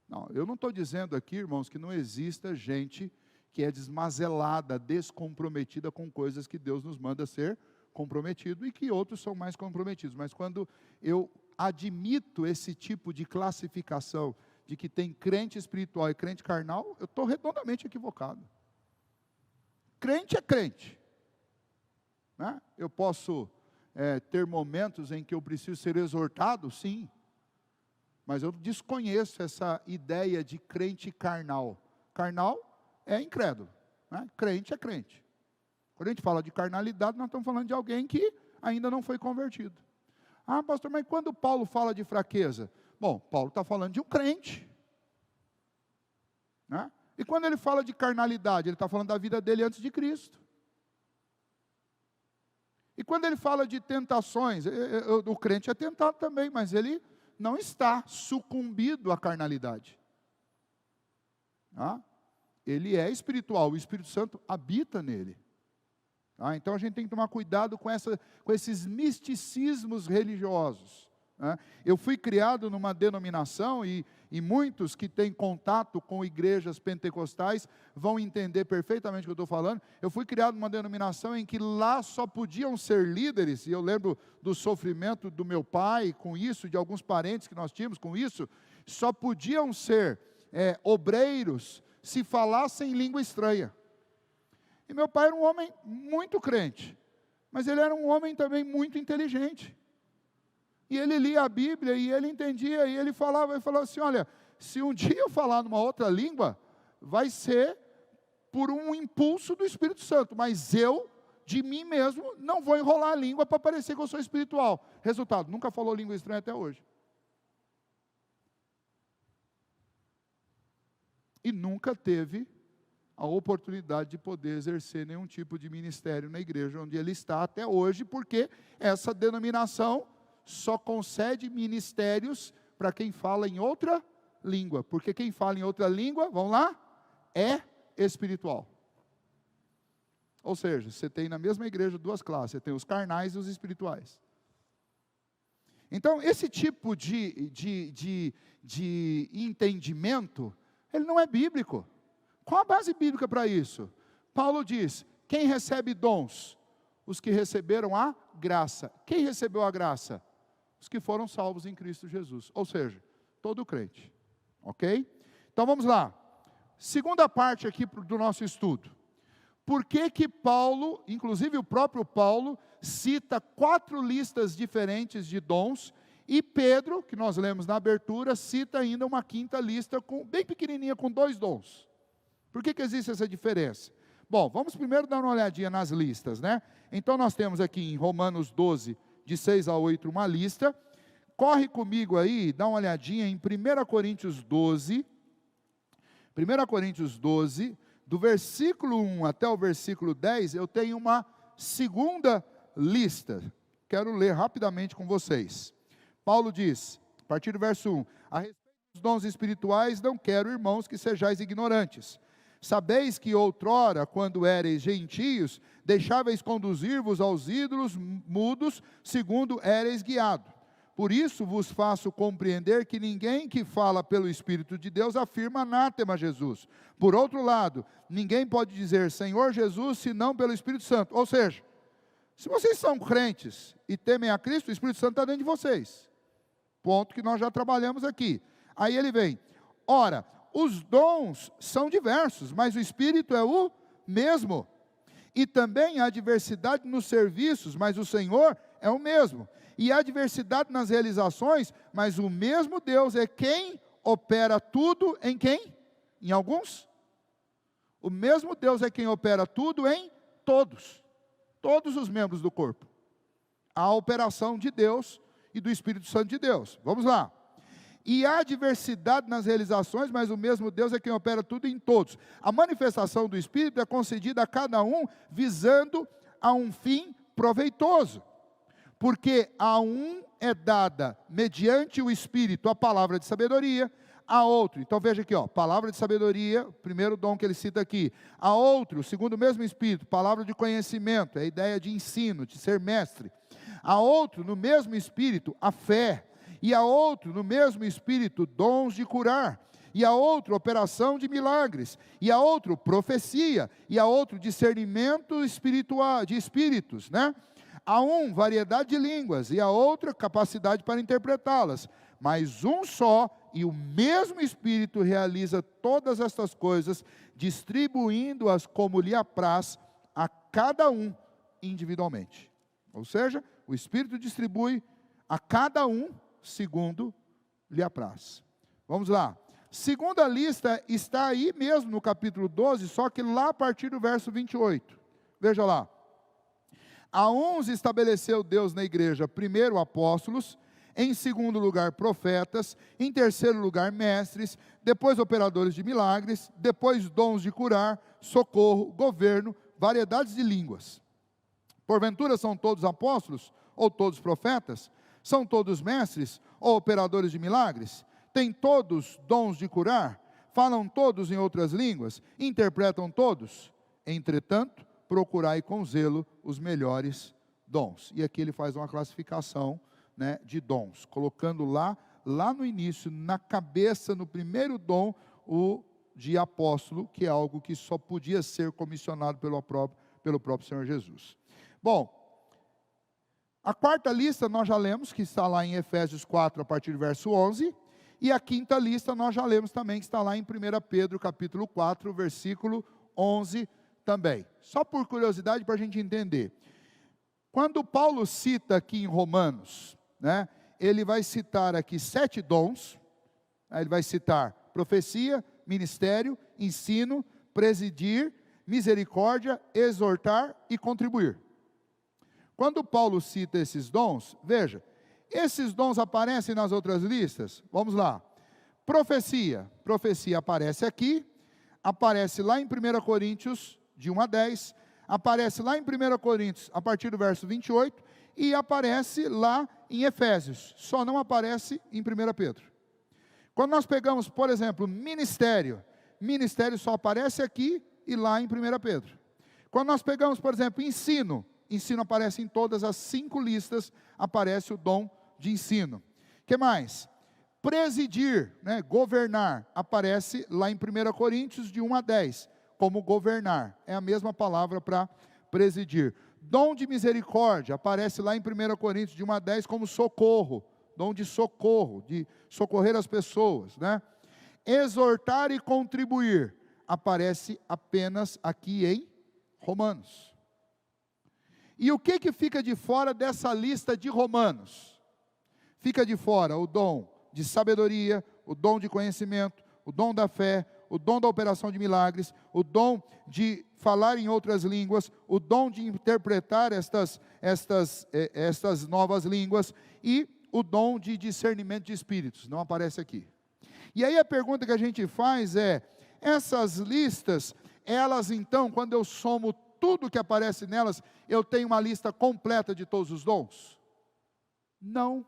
Não, eu não estou dizendo aqui, irmãos, que não exista gente que é desmazelada, descomprometida com coisas que Deus nos manda ser comprometido e que outros são mais comprometidos. Mas quando eu admito esse tipo de classificação de que tem crente espiritual e crente carnal, eu estou redondamente equivocado. Crente é crente, né? Eu posso ter momentos em que eu preciso ser exortado, sim, mas eu desconheço essa ideia de crente carnal. Carnal é incrédulo, né? Crente é crente. Quando a gente fala de carnalidade, nós estamos falando de alguém que ainda não foi convertido. Pastor, mas quando Paulo fala de fraqueza? Bom, Paulo está falando de um crente, né? E quando ele fala de carnalidade, ele está falando da vida dele antes de Cristo. E quando ele fala de tentações, o crente é tentado também, mas ele não está sucumbido à carnalidade. Ele é espiritual, o Espírito Santo habita nele. Então a gente tem que tomar cuidado com esses misticismos religiosos. Eu fui criado numa denominação e muitos que têm contato com igrejas pentecostais vão entender perfeitamente o que eu estou falando. Eu fui criado numa denominação em que lá só podiam ser líderes, e eu lembro do sofrimento do meu pai com isso, de alguns parentes que nós tínhamos com isso, só podiam ser obreiros se falassem língua estranha. E meu pai era um homem muito crente, mas ele era um homem também muito inteligente. E ele lia a Bíblia e ele entendia, e ele falava assim, olha, se um dia eu falar numa outra língua, vai ser por um impulso do Espírito Santo, mas eu, de mim mesmo, não vou enrolar a língua para parecer que eu sou espiritual. Resultado, nunca falou língua estranha até hoje. E nunca teve a oportunidade de poder exercer nenhum tipo de ministério na igreja onde ele está até hoje, porque essa denominação só concede ministérios para quem fala em outra língua, porque quem fala em outra língua, vamos lá, é espiritual. Ou seja, você tem na mesma igreja duas classes, você tem os carnais e os espirituais. Então, esse tipo de entendimento, ele não é bíblico. Qual a base bíblica para isso? Paulo diz, quem recebe dons? Os que receberam a graça. Quem recebeu a graça? Os que foram salvos em Cristo Jesus. Ou seja, todo crente. Ok? Então vamos lá. Segunda parte aqui do nosso estudo. por que que Paulo, inclusive o próprio Paulo, cita 4 listas diferentes de dons, e Pedro, que nós lemos na abertura, cita ainda uma 5ª lista, bem pequenininha, com 2 dons. Por que que existe essa diferença? Bom, vamos primeiro dar uma olhadinha nas listas, né? Então nós temos aqui em Romanos 12, de 6 a 8, uma lista. Corre comigo aí, dá uma olhadinha em 1 Coríntios 12, 1 Coríntios 12, do versículo 1 até o versículo 10, eu tenho uma segunda lista. Quero ler rapidamente com vocês. Paulo diz, a partir do verso 1, a respeito dos dons espirituais, não quero, irmãos, que sejais ignorantes. Sabeis que outrora, quando éreis gentios, deixáveis conduzir-vos aos ídolos mudos, segundo éreis guiado. Por isso vos faço compreender que ninguém que fala pelo Espírito de Deus afirma anátema Jesus. Por outro lado, ninguém pode dizer Senhor Jesus, senão pelo Espírito Santo. Ou seja, se vocês são crentes e temem a Cristo, o Espírito Santo está dentro de vocês. Ponto que nós já trabalhamos aqui. Aí ele vem, ora, os dons são diversos, mas o Espírito é o mesmo. E também há diversidade nos serviços, mas o Senhor é o mesmo. E há diversidade nas realizações, mas o mesmo Deus é quem opera tudo em quem? Em alguns? O mesmo Deus é quem opera tudo em todos. Todos os membros do corpo. A operação de Deus e do Espírito Santo de Deus. Vamos lá. E há diversidade nas realizações, mas o mesmo Deus é quem opera tudo em todos. A manifestação do Espírito é concedida a cada um, visando a um fim proveitoso. Porque a um é dada, mediante o Espírito, a palavra de sabedoria, a outro, então veja aqui, palavra de sabedoria, primeiro dom que ele cita aqui, a outro, segundo o mesmo Espírito, palavra de conhecimento, é a ideia de ensino, de ser mestre, a outro, no mesmo Espírito, a fé, e a outro, no mesmo Espírito, dons de curar, e a outro, operação de milagres, e a outro, profecia, e a outro, discernimento espiritual, de espíritos, né? A um, variedade de línguas, e a outra, capacidade para interpretá-las, mas um só e o mesmo Espírito realiza todas estas coisas, distribuindo-as como lhe apraz a cada um individualmente. Ou seja, o Espírito distribui a cada um segundo lhe apraz. Vamos lá. Segunda lista está aí mesmo no capítulo 12, só que lá a partir do verso 28. Veja lá. A uns estabeleceu Deus na igreja, primeiro apóstolos, em segundo lugar profetas, em terceiro lugar mestres, depois operadores de milagres, depois dons de curar, socorro, governo, variedades de línguas. Porventura são todos apóstolos ou todos profetas? São todos mestres ou operadores de milagres? Têm todos dons de curar? Falam todos em outras línguas? Interpretam todos? Entretanto, procurai com zelo os melhores dons. E aqui ele faz uma classificação, né, de dons, colocando lá no início, na cabeça, no primeiro dom, o de apóstolo, que é algo que só podia ser comissionado pelo próprio Senhor Jesus. Bom, a quarta lista nós já lemos, que está lá em Efésios 4, a partir do verso 11, e a quinta lista nós já lemos também, que está lá em 1 Pedro, capítulo 4, versículo 11 também. Só por curiosidade, para a gente entender. Quando Paulo cita aqui em Romanos, né, ele vai citar aqui 7 dons, ele vai citar profecia, ministério, ensino, presidir, misericórdia, exortar e contribuir. Quando Paulo cita esses dons, veja, esses dons aparecem nas outras listas? Vamos lá. Profecia aparece aqui, aparece lá em 1 Coríntios, de 1 a 10, aparece lá em 1 Coríntios, a partir do verso 28, e aparece lá em Efésios, só não aparece em 1 Pedro. Quando nós pegamos, por exemplo, ministério só aparece aqui e lá em 1 Pedro. Quando nós pegamos, por exemplo, ensino aparece em todas as 5 listas, aparece o dom de ensino. O que mais? Presidir, né, governar, aparece lá em 1 Coríntios, de 1 a 10, como governar, é a mesma palavra para presidir. Dom de misericórdia, aparece lá em 1 Coríntios, de 1 a 10, como socorro, dom de socorro, de socorrer as pessoas, né? Exortar e contribuir, aparece apenas aqui em Romanos. E o que fica de fora dessa lista de Romanos? Fica de fora o dom de sabedoria, o dom de conhecimento, o dom da fé, o dom da operação de milagres, o dom de falar em outras línguas, o dom de interpretar estas novas línguas e o dom de discernimento de espíritos. Não aparece aqui. E aí a pergunta que a gente faz é, essas listas, elas então, quando eu somo tudo que aparece nelas, eu tenho uma lista completa de todos os dons? Não.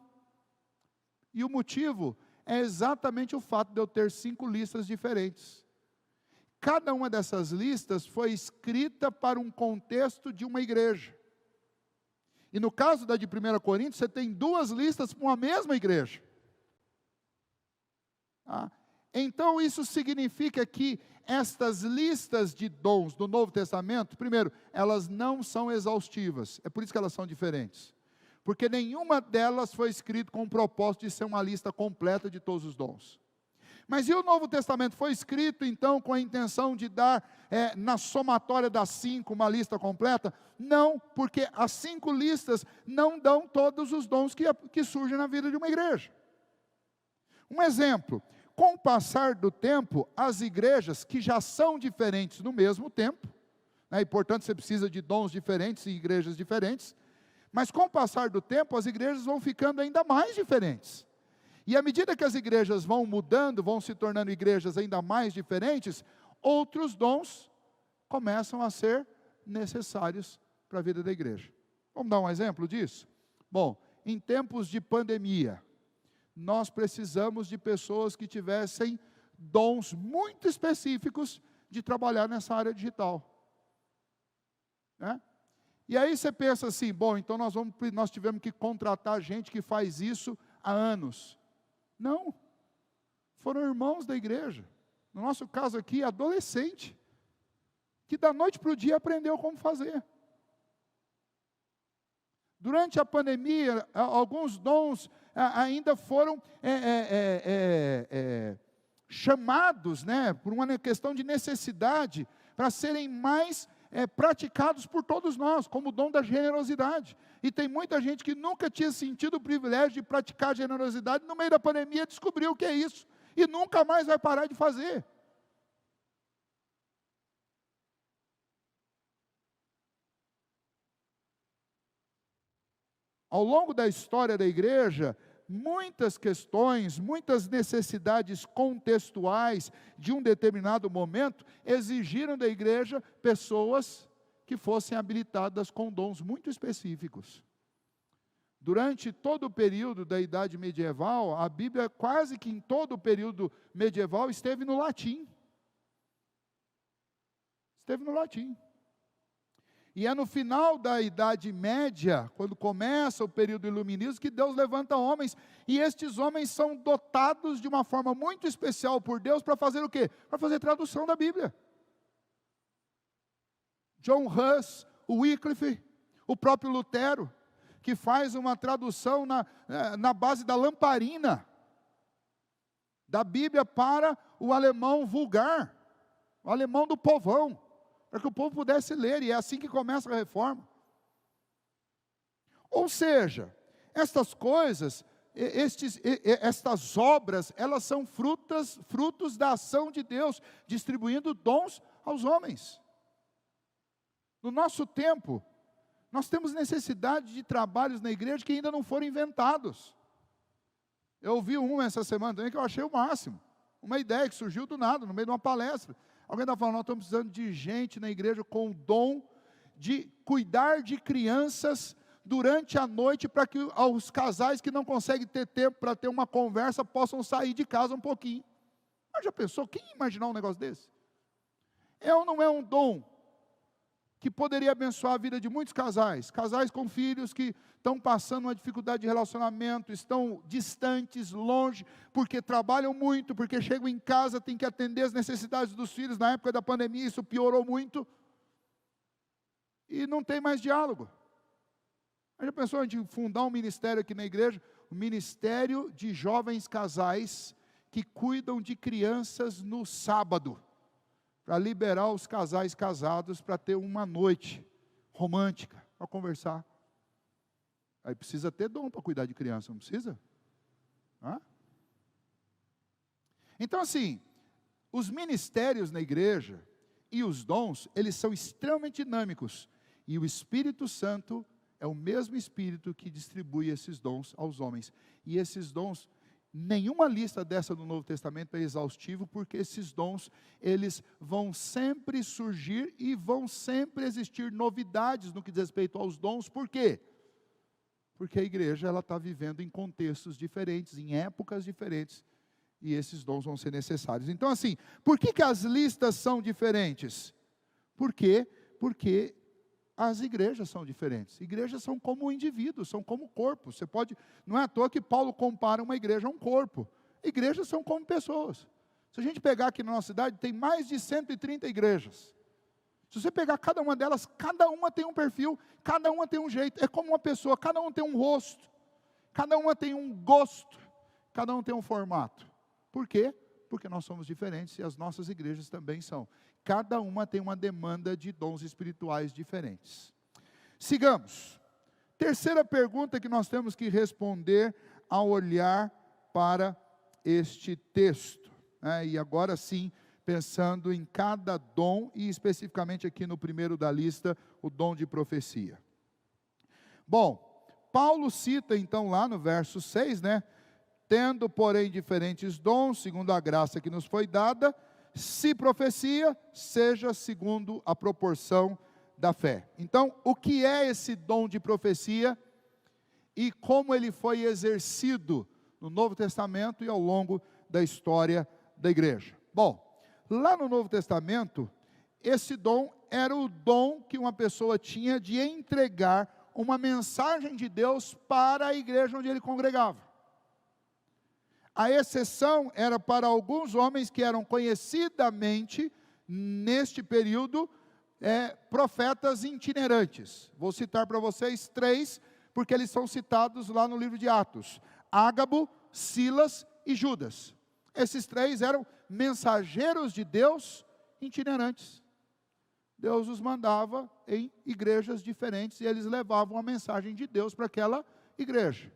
E o motivo é exatamente o fato de eu ter 5 listas diferentes. Cada uma dessas listas foi escrita para um contexto de uma igreja. E no caso da de 1 Coríntios, você tem 2 listas para uma mesma igreja. Então isso significa que estas listas de dons do Novo Testamento, primeiro, elas não são exaustivas, é por isso que elas são diferentes. Porque nenhuma delas foi escrita com o propósito de ser uma lista completa de todos os dons. Mas e o Novo Testamento foi escrito então com a intenção de dar, na somatória das 5, uma lista completa? Não, porque as 5 listas não dão todos os dons que surgem na vida de uma igreja. Um exemplo, com o passar do tempo, as igrejas que já são diferentes no mesmo tempo, e portanto você precisa de dons diferentes e igrejas diferentes, mas com o passar do tempo, as igrejas vão ficando ainda mais diferentes. E à medida que as igrejas vão mudando, vão se tornando igrejas ainda mais diferentes, outros dons começam a ser necessários para a vida da igreja. Vamos dar um exemplo disso? Bom, em tempos de pandemia, nós precisamos de pessoas que tivessem dons muito específicos de trabalhar nessa área digital. Né? E aí você pensa assim, bom, então nós tivemos que contratar gente que faz isso há anos. Não, foram irmãos da igreja, no nosso caso aqui, adolescente, que da noite para o dia aprendeu como fazer. Durante a pandemia, alguns dons ainda foram chamados, né, por uma questão de necessidade, para serem mais praticados por todos nós, como o dom da generosidade. E tem muita gente que nunca tinha sentido o privilégio de praticar generosidade, no meio da pandemia descobriu o que é isso, e nunca mais vai parar de fazer. Ao longo da história da igreja, muitas questões, muitas necessidades contextuais de um determinado momento exigiram da igreja pessoas que fossem habilitadas com dons muito específicos. Durante todo o período da Idade Medieval, a Bíblia quase que em todo o período medieval esteve no latim. Esteve no latim. E é no final da Idade Média, quando começa o período iluminismo, que Deus levanta homens, e estes homens são dotados de uma forma muito especial por Deus para fazer o quê? Para fazer tradução da Bíblia. John Huss, o Wycliffe, o próprio Lutero, que faz uma tradução na base da lamparina, da Bíblia para o alemão vulgar, o alemão do povão, para que o povo pudesse ler, e é assim que começa a reforma. Ou seja, estas coisas, estas obras, elas são frutos da ação de Deus, distribuindo dons aos homens. No nosso tempo, nós temos necessidade de trabalhos na igreja que ainda não foram inventados. Eu ouvi essa semana também que eu achei o máximo, uma ideia que surgiu do nada, no meio de uma palestra. Alguém está falando, nós estamos precisando de gente na igreja com o dom de cuidar de crianças durante a noite, para que os casais que não conseguem ter tempo para ter uma conversa, possam sair de casa um pouquinho. Mas já pensou, quem ia imaginar um negócio desse? É ou não é um dom que poderia abençoar a vida de muitos casais? Casais com filhos que estão passando uma dificuldade de relacionamento, estão distantes, longe, porque trabalham muito, porque chegam em casa, têm que atender as necessidades dos filhos. Na época da pandemia isso piorou muito, e não tem mais diálogo. Já pensou a gente fundar um ministério aqui na igreja, o Ministério de Jovens Casais, que cuidam de crianças no sábado, para liberar os casais casados para ter uma noite romântica, para conversar. Aí precisa ter dom para cuidar de criança, não precisa? Hã? Então assim, os ministérios na igreja e os dons, eles são extremamente dinâmicos. E o Espírito Santo é o mesmo Espírito que distribui esses dons aos homens. E esses dons, nenhuma lista dessa no Novo Testamento é exaustivo, porque esses dons, eles vão sempre surgir e vão sempre existir novidades no que diz respeito aos dons. Por quê? Porque a igreja está vivendo em contextos diferentes, em épocas diferentes, e esses dons vão ser necessários. Então assim, por que as listas são diferentes? Por quê? Porque as igrejas são diferentes. Igrejas são como indivíduos, são como corpo. Você pode, não é à toa que Paulo compara uma igreja a um corpo. Igrejas são como pessoas. Se a gente pegar aqui na nossa cidade, tem mais de 130 igrejas. Se você pegar cada uma delas, cada uma tem um perfil, cada uma tem um jeito. É como uma pessoa, cada um tem um rosto, cada uma tem um gosto, cada um tem um formato. Por quê? Porque nós somos diferentes e as nossas igrejas também são. Cada uma tem uma demanda de dons espirituais diferentes. Sigamos. Terceira pergunta que nós temos que responder ao olhar para este texto. E agora sim, pensando em cada dom, e especificamente aqui no primeiro da lista, o dom de profecia. Bom, Paulo cita então lá no verso 6, tendo porém diferentes dons, segundo a graça que nos foi dada, se profecia, seja segundo a proporção da fé. Então, o que é esse dom de profecia e como ele foi exercido no Novo Testamento e ao longo da história da igreja? Bom, lá no Novo Testamento, esse dom era o dom que uma pessoa tinha de entregar uma mensagem de Deus para a igreja onde ele congregava. A exceção era para alguns homens que eram conhecidamente, neste período, profetas itinerantes. Vou citar para vocês 3, porque eles são citados lá no livro de Atos: Ágabo, Silas e Judas. Esses 3 eram mensageiros de Deus itinerantes. Deus os mandava em igrejas diferentes e eles levavam a mensagem de Deus para aquela igreja.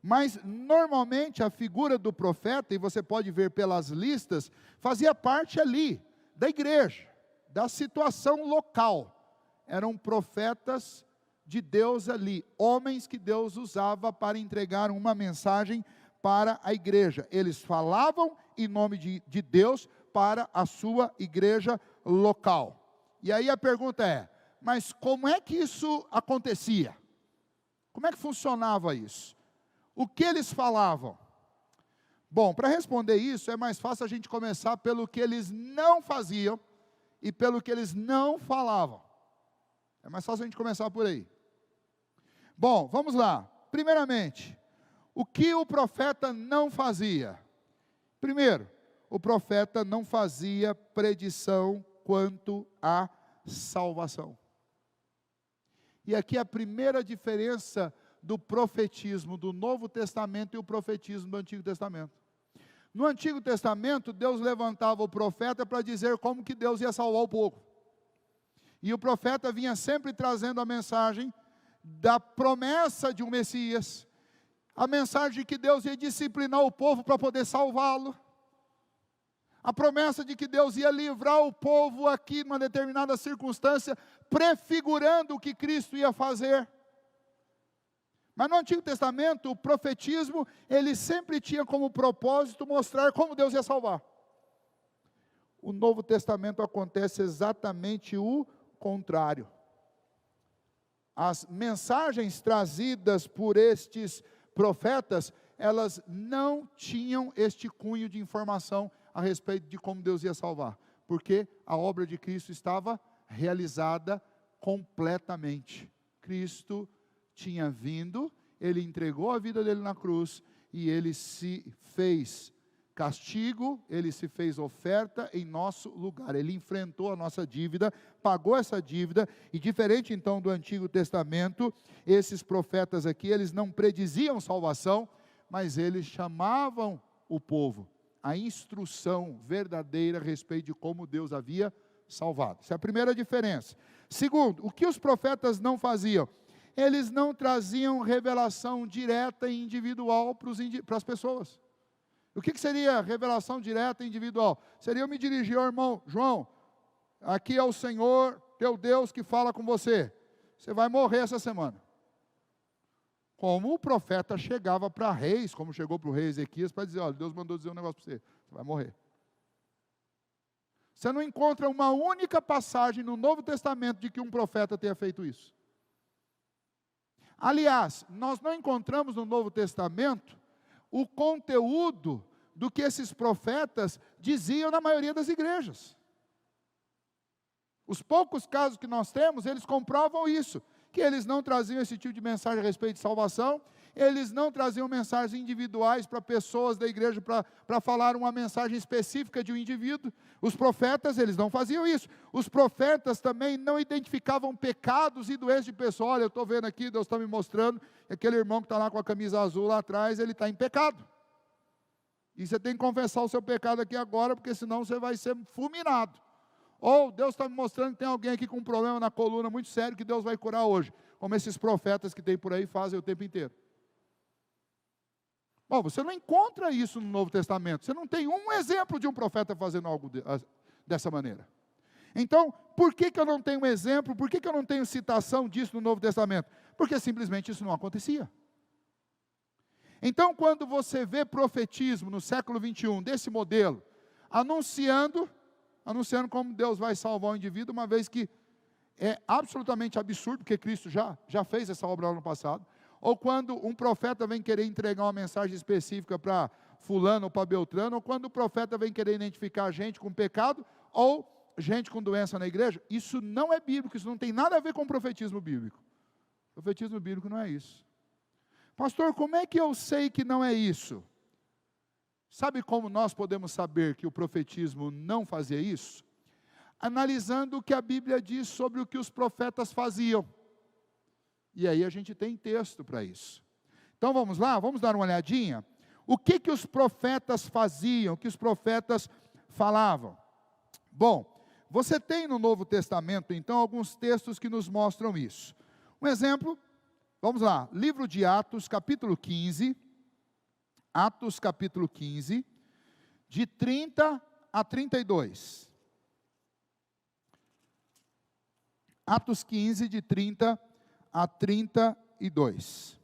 Mas normalmente a figura do profeta, e você pode ver pelas listas, fazia parte ali da igreja, da situação local. Eram profetas de Deus ali, homens que Deus usava para entregar uma mensagem para a igreja. Eles falavam em nome de Deus para a sua igreja local. E aí a pergunta é, mas como é que isso acontecia? Como é que funcionava isso? O que eles falavam? Bom, para responder isso, é mais fácil a gente começar pelo que eles não faziam e pelo que eles não falavam. É mais fácil a gente começar por aí. Bom, vamos lá. Primeiramente, o que o profeta não fazia? Primeiro, o profeta não fazia predição quanto à salvação. E aqui a primeira diferença do profetismo do Novo Testamento e o profetismo do Antigo Testamento. No Antigo Testamento, Deus levantava o profeta para dizer como que Deus ia salvar o povo. E o profeta vinha sempre trazendo a mensagem da promessa de um Messias, a mensagem de que Deus ia disciplinar o povo para poder salvá-lo, a promessa de que Deus ia livrar o povo aqui numa determinada circunstância, prefigurando o que Cristo ia fazer. Mas no Antigo Testamento, o profetismo, ele sempre tinha como propósito mostrar como Deus ia salvar. O Novo Testamento acontece exatamente o contrário. As mensagens trazidas por estes profetas, elas não tinham este cunho de informação a respeito de como Deus ia salvar, porque a obra de Cristo estava realizada completamente. Cristo tinha vindo, ele entregou a vida dele na cruz, e ele se fez castigo, ele se fez oferta em nosso lugar, ele enfrentou a nossa dívida, pagou essa dívida, e diferente então do Antigo Testamento, esses profetas aqui, eles não prediziam salvação, mas eles chamavam o povo, a instrução verdadeira a respeito de como Deus havia salvado. Essa é a primeira diferença. Segundo, o que os profetas não faziam? Eles não traziam revelação direta e individual para as pessoas. O que seria revelação direta e individual? Seria eu me dirigir ao irmão: João, aqui é o Senhor, teu Deus, que fala com você. Você vai morrer essa semana. Como o profeta chegava para reis, como chegou para o rei Ezequias, para dizer: olha, Deus mandou dizer um negócio para você, você vai morrer. Você não encontra uma única passagem no Novo Testamento de que um profeta tenha feito isso. Aliás, nós não encontramos no Novo Testamento o conteúdo do que esses profetas diziam na maioria das igrejas. Os poucos casos que nós temos, eles comprovam isso, que eles não traziam esse tipo de mensagem a respeito de salvação, eles não traziam mensagens individuais para pessoas da igreja para falar uma mensagem específica de um indivíduo. Os profetas, eles não faziam isso. Os profetas também não identificavam pecados e doenças de pessoas. Olha, eu estou vendo aqui, Deus está me mostrando, que aquele irmão que está lá com a camisa azul lá atrás, ele está em pecado. E você tem que confessar o seu pecado aqui agora, porque senão você vai ser fulminado. Ou Deus está me mostrando que tem alguém aqui com um problema na coluna muito sério, que Deus vai curar hoje. Como esses profetas que tem por aí fazem o tempo inteiro. Bom, você não encontra isso no Novo Testamento. Você não tem um exemplo de um profeta fazendo algo dessa maneira. Então, por que eu não tenho um exemplo? Por que eu não tenho citação disso no Novo Testamento? Porque simplesmente isso não acontecia. Então, quando você vê profetismo no século 21, desse modelo, anunciando como Deus vai salvar o indivíduo, uma vez que é absolutamente absurdo, porque Cristo já fez essa obra lá no passado. Ou quando um profeta vem querer entregar uma mensagem específica para fulano ou para Beltrano, ou quando o profeta vem querer identificar gente com pecado, ou gente com doença na igreja, isso não é bíblico, isso não tem nada a ver com o profetismo bíblico. O profetismo bíblico não é isso. Pastor, como é que eu sei que não é isso? Sabe como nós podemos saber que o profetismo não fazia isso? Analisando o que a Bíblia diz sobre o que os profetas faziam. E aí a gente tem texto para isso. Então vamos lá, vamos dar uma olhadinha. O que os profetas faziam, o que os profetas falavam? Bom, você tem no Novo Testamento, então, alguns textos que nos mostram isso. Um exemplo, vamos lá, livro de Atos, capítulo 15. Atos, capítulo 15, de 30 a 32. Atos 15, de 30 a 32.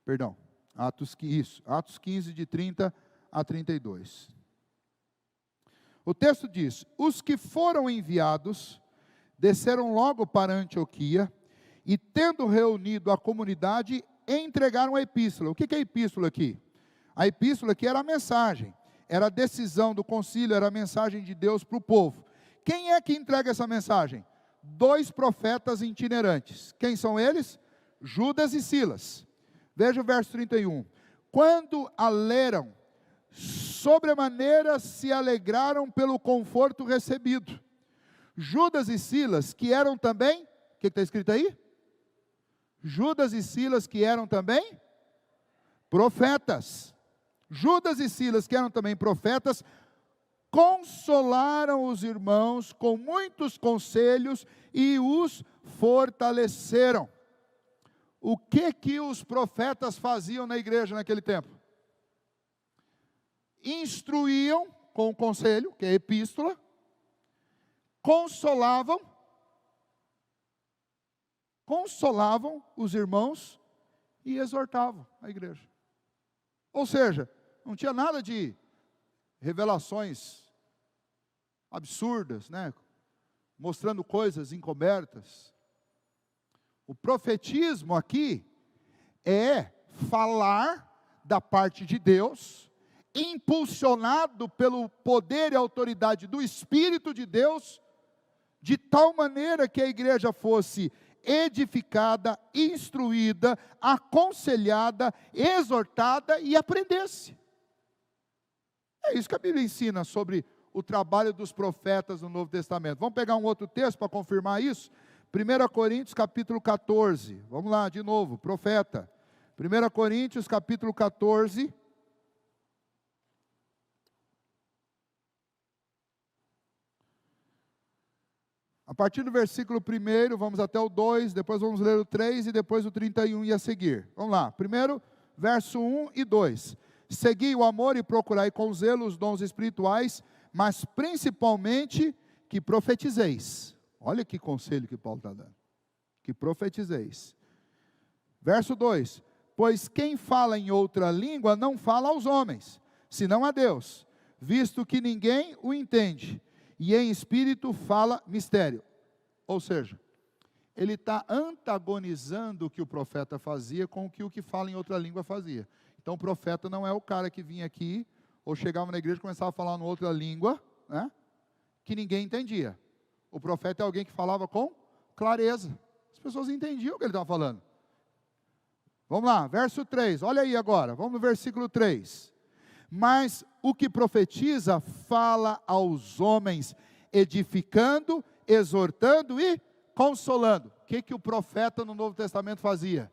Perdão, Atos 15, de 30 a 32. O texto diz: os que foram enviados desceram logo para Antioquia e, tendo reunido a comunidade, entregaram a epístola. O que é a epístola aqui? A epístola aqui era a mensagem, era a decisão do concílio, era a mensagem de Deus para o povo. Quem é que entrega essa mensagem? 2 profetas itinerantes. Quem são eles? Judas e Silas. Veja o verso 31. Quando a leram, sobremaneira se alegraram pelo conforto recebido. Judas e Silas, que eram também, o que está escrito aí? Judas e Silas, que eram também profetas. Judas e Silas, que eram também profetas, consolaram os irmãos com muitos conselhos e os fortaleceram. O que os profetas faziam na igreja naquele tempo? Instruíam com o conselho, que é a epístola, consolavam os irmãos e exortavam a igreja. Ou seja, não tinha nada de revelações absurdas, né? Mostrando coisas encobertas. O profetismo aqui é falar da parte de Deus, impulsionado pelo poder e autoridade do Espírito de Deus, de tal maneira que a igreja fosse edificada, instruída, aconselhada, exortada e aprendesse. É isso que a Bíblia ensina sobre o trabalho dos profetas no Novo Testamento. Vamos pegar um outro texto para confirmar isso? 1 Coríntios capítulo 14, vamos lá de novo, profeta. 1 Coríntios capítulo 14, A partir do versículo 1, vamos até o 2, depois vamos ler o 3 e depois o 31 e a seguir. Vamos lá, primeiro, verso 1 e 2. Segui o amor e procurai com zelo os dons espirituais, mas principalmente que profetizeis. Olha que conselho que Paulo está dando. Que profetizeis. Verso 2. Pois quem fala em outra língua não fala aos homens, senão a Deus, visto que ninguém o entende, e em espírito fala mistério. Ou seja, ele está antagonizando o que o profeta fazia com o que fala em outra língua fazia. Então o profeta não é o cara que vinha aqui, ou chegava na igreja e começava a falar em outra língua, né, que ninguém entendia. O profeta é alguém que falava com clareza. As pessoas entendiam o que ele estava falando. Vamos lá, verso 3, olha aí agora, vamos no versículo 3. Mas o que profetiza fala aos homens, edificando, exortando e consolando. O que o profeta no Novo Testamento fazia?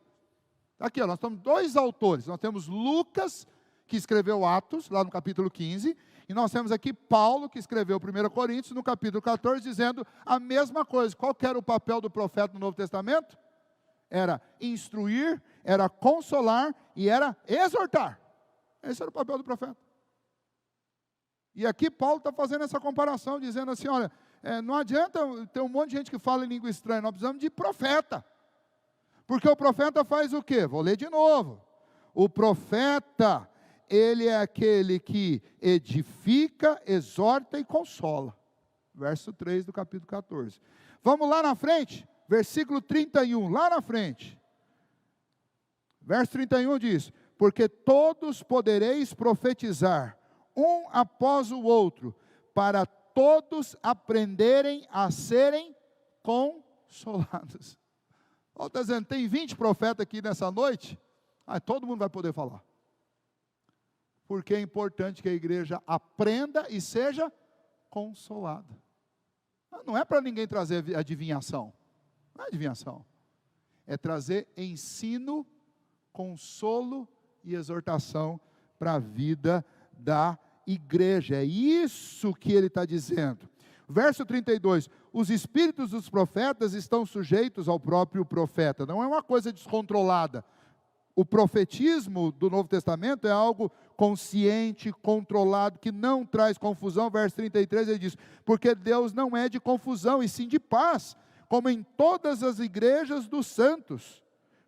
Aqui, ó, nós temos dois autores. Nós temos Lucas, que escreveu Atos, lá no capítulo 15, e nós temos aqui Paulo, que escreveu 1 Coríntios, no capítulo 14, dizendo a mesma coisa. Qual que era o papel do profeta no Novo Testamento? Era instruir, era consolar e era exortar. Esse era o papel do profeta. E aqui Paulo está fazendo essa comparação, dizendo assim, olha, não adianta ter um monte de gente que fala em língua estranha, nós precisamos de profeta. Porque o profeta faz o quê? Vou ler de novo. O profeta, ele é aquele que edifica, exorta e consola. Verso 3 do capítulo 14. Vamos lá na frente, versículo 31, lá na frente. Verso 31 diz, porque todos podereis profetizar, um após o outro, para todos aprenderem a serem consolados. Olha, está dizendo, tem 20 profetas aqui nessa noite, todo mundo vai poder falar. Porque é importante que a igreja aprenda e seja consolada. Não é para ninguém trazer adivinhação, não é adivinhação. É trazer ensino, consolo e exortação para a vida da igreja. É isso que ele está dizendo. Verso 32, os espíritos dos profetas estão sujeitos ao próprio profeta. Não é uma coisa descontrolada. O profetismo do Novo Testamento é algo consciente, controlado, que não traz confusão. Verso 33 ele diz, porque Deus não é de confusão, e sim de paz, como em todas as igrejas dos santos.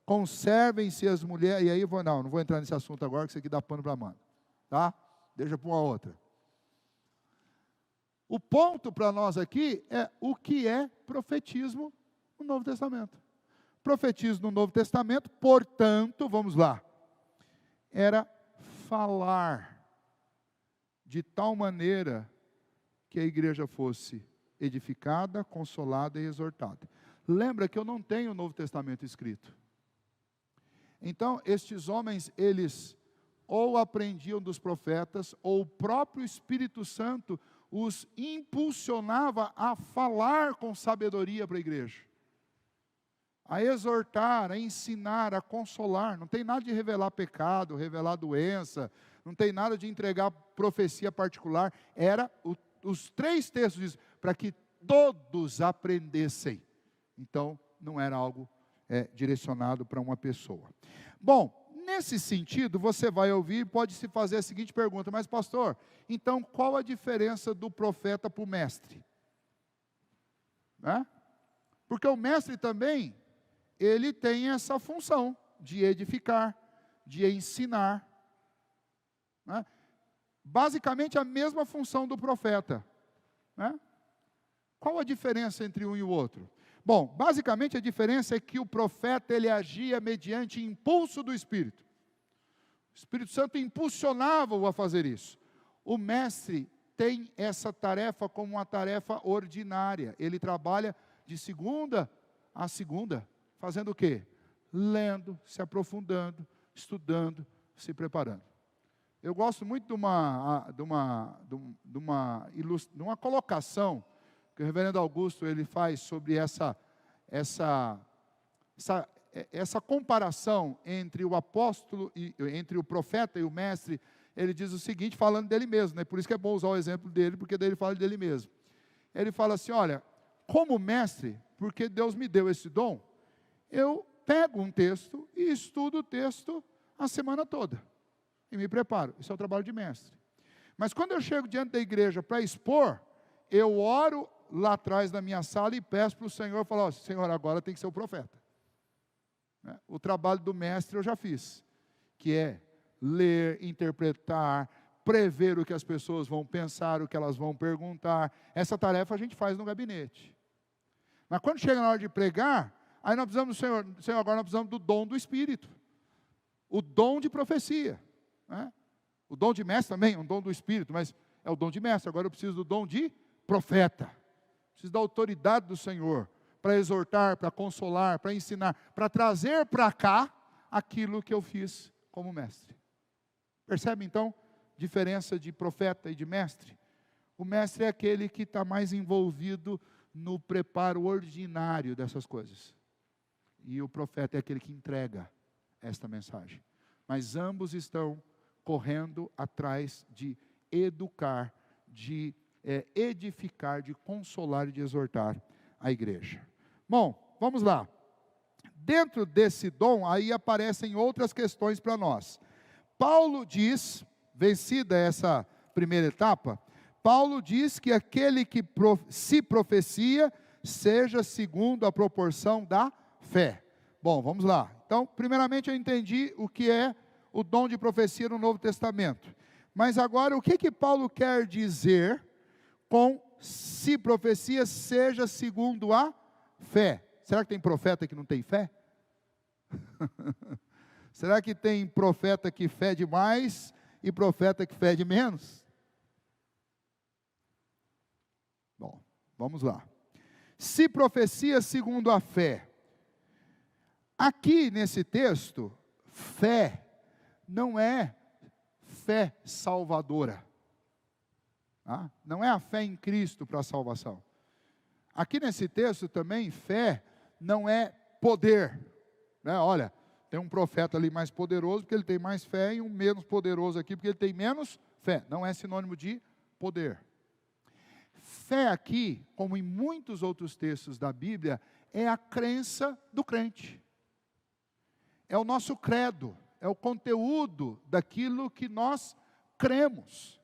Conservem-se as mulheres, e aí não vou entrar nesse assunto agora, que isso aqui dá pano para manga, tá? Deixa para uma outra. O ponto para nós aqui é o que é profetismo no Novo Testamento. Profetismo no Novo Testamento, portanto, vamos lá, era falar de tal maneira que a igreja fosse edificada, consolada e exortada. Lembra que eu não tenho o Novo Testamento escrito. Então, estes homens, eles ou aprendiam dos profetas, ou o próprio Espírito Santo os impulsionava a falar com sabedoria para a igreja, a exortar, a ensinar, a consolar. Não tem nada de revelar pecado, revelar doença, não tem nada de entregar profecia particular. Era os 3 textos dizem, para que todos aprendessem. Então, não era algo direcionado para uma pessoa. Bom, nesse sentido, você vai ouvir e pode se fazer a seguinte pergunta, mas pastor, então qual a diferença do profeta para o mestre? Né? Porque o mestre também, ele tem essa função de edificar, de ensinar. Né? Basicamente a mesma função do profeta. Né? Qual a diferença entre um e o outro? Bom, basicamente a diferença é que o profeta, ele agia mediante impulso do Espírito. O Espírito Santo impulsionava-o a fazer isso. O mestre tem essa tarefa como uma tarefa ordinária. Ele trabalha de segunda a segunda, fazendo o quê? Lendo, se aprofundando, estudando, se preparando. Eu gosto muito de uma colocação que o reverendo Augusto ele faz sobre essa comparação entre o apóstolo, entre o profeta e o mestre. Ele diz o seguinte, falando dele mesmo, né? Por isso que é bom usar o exemplo dele, porque daí ele fala dele mesmo. Ele fala assim, olha, como mestre, porque Deus me deu esse dom, eu pego um texto e estudo o texto a semana toda. E me preparo. Isso é o trabalho de mestre. Mas quando eu chego diante da igreja para expor, eu oro lá atrás da minha sala e peço para o Senhor, falo, ó, Senhor, agora tem que ser o profeta. O trabalho do mestre eu já fiz, que é ler, interpretar, prever o que as pessoas vão pensar, o que elas vão perguntar. Essa tarefa a gente faz no gabinete. Mas quando chega na hora de pregar, aí nós precisamos do Senhor, agora nós precisamos do dom do Espírito. O dom de profecia. O dom de mestre também é um dom do Espírito, mas é o dom de mestre. Agora eu preciso do dom de profeta. Preciso da autoridade do Senhor para exortar, para consolar, para ensinar, para trazer para cá aquilo que eu fiz como mestre. Percebe então a diferença de profeta e de mestre? O mestre é aquele que está mais envolvido no preparo ordinário dessas coisas. E o profeta é aquele que entrega esta mensagem. Mas ambos estão correndo atrás de educar, de edificar, de consolar e de exortar a igreja. Bom, vamos lá. Dentro desse dom, aí aparecem outras questões para nós. Paulo diz, vencida essa primeira etapa, Paulo diz que aquele que se profecia, seja segundo a proporção da fé. Bom, vamos lá. Então, primeiramente eu entendi o que é o dom de profecia no Novo Testamento. Mas agora, o que Paulo quer dizer com se profecia seja segundo a fé? Será que tem profeta que não tem fé? Será que tem profeta que fede mais e profeta que fede menos? Bom, vamos lá. Se profecia segundo a fé. Aqui nesse texto, fé não é fé salvadora. Não é a fé em Cristo para a salvação. Aqui nesse texto também, fé não é poder. Olha, tem um profeta ali mais poderoso porque ele tem mais fé e um menos poderoso aqui porque ele tem menos fé. Não é sinônimo de poder. Fé aqui, como em muitos outros textos da Bíblia, é a crença do crente. É o nosso credo, é o conteúdo daquilo que nós cremos.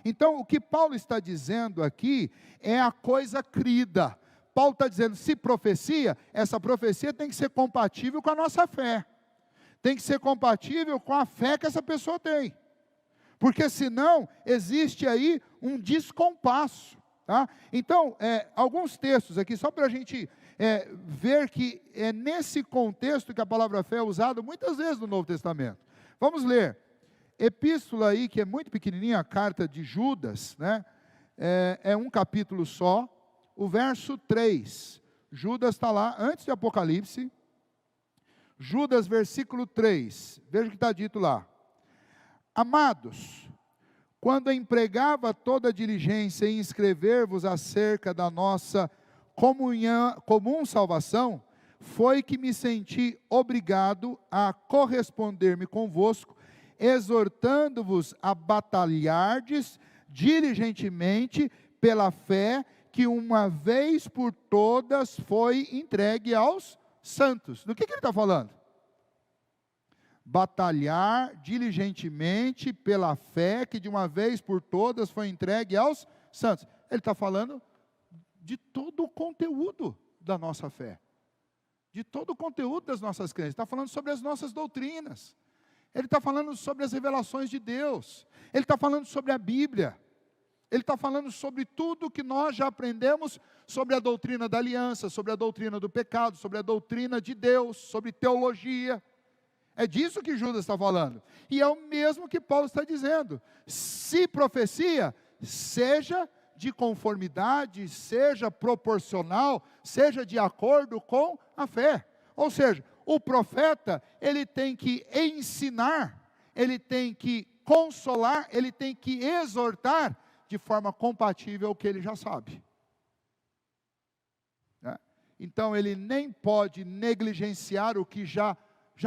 Então, o que Paulo está dizendo aqui é a coisa crida. Paulo está dizendo, se profecia, essa profecia tem que ser compatível com a nossa fé. Tem que ser compatível com a fé que essa pessoa tem. Porque senão, existe aí um descompasso. Então, alguns textos aqui, só para a gente ver que é nesse contexto que a palavra fé é usada muitas vezes no Novo Testamento. Vamos ler. Epístola aí, que é muito pequenininha, a carta de Judas, é um capítulo só, o verso 3. Judas está lá, antes de Apocalipse. Judas, versículo 3. Veja o que está dito lá. Amados, quando empregava toda diligência em escrever-vos acerca da nossa comum salvação, foi que me senti obrigado a corresponder-me convosco, exortando-vos a batalhardes diligentemente pela fé que uma vez por todas foi entregue aos santos. Do que ele está falando? Batalhar diligentemente pela fé que de uma vez por todas foi entregue aos santos. Ele está falando de todo o conteúdo da nossa fé, de todo o conteúdo das nossas crenças. Está falando sobre as nossas doutrinas. Ele está falando sobre as revelações de Deus. Ele está falando sobre a Bíblia. Ele está falando sobre tudo que nós já aprendemos sobre a doutrina da aliança, sobre a doutrina do pecado, sobre a doutrina de Deus, sobre teologia. É disso que Judas está falando. E é o mesmo que Paulo está dizendo. Se profecia, seja de conformidade, seja proporcional, seja de acordo com a fé. Ou seja, o profeta, ele tem que ensinar, ele tem que consolar, ele tem que exortar de forma compatível o que ele já sabe. Então, ele nem pode negligenciar o que já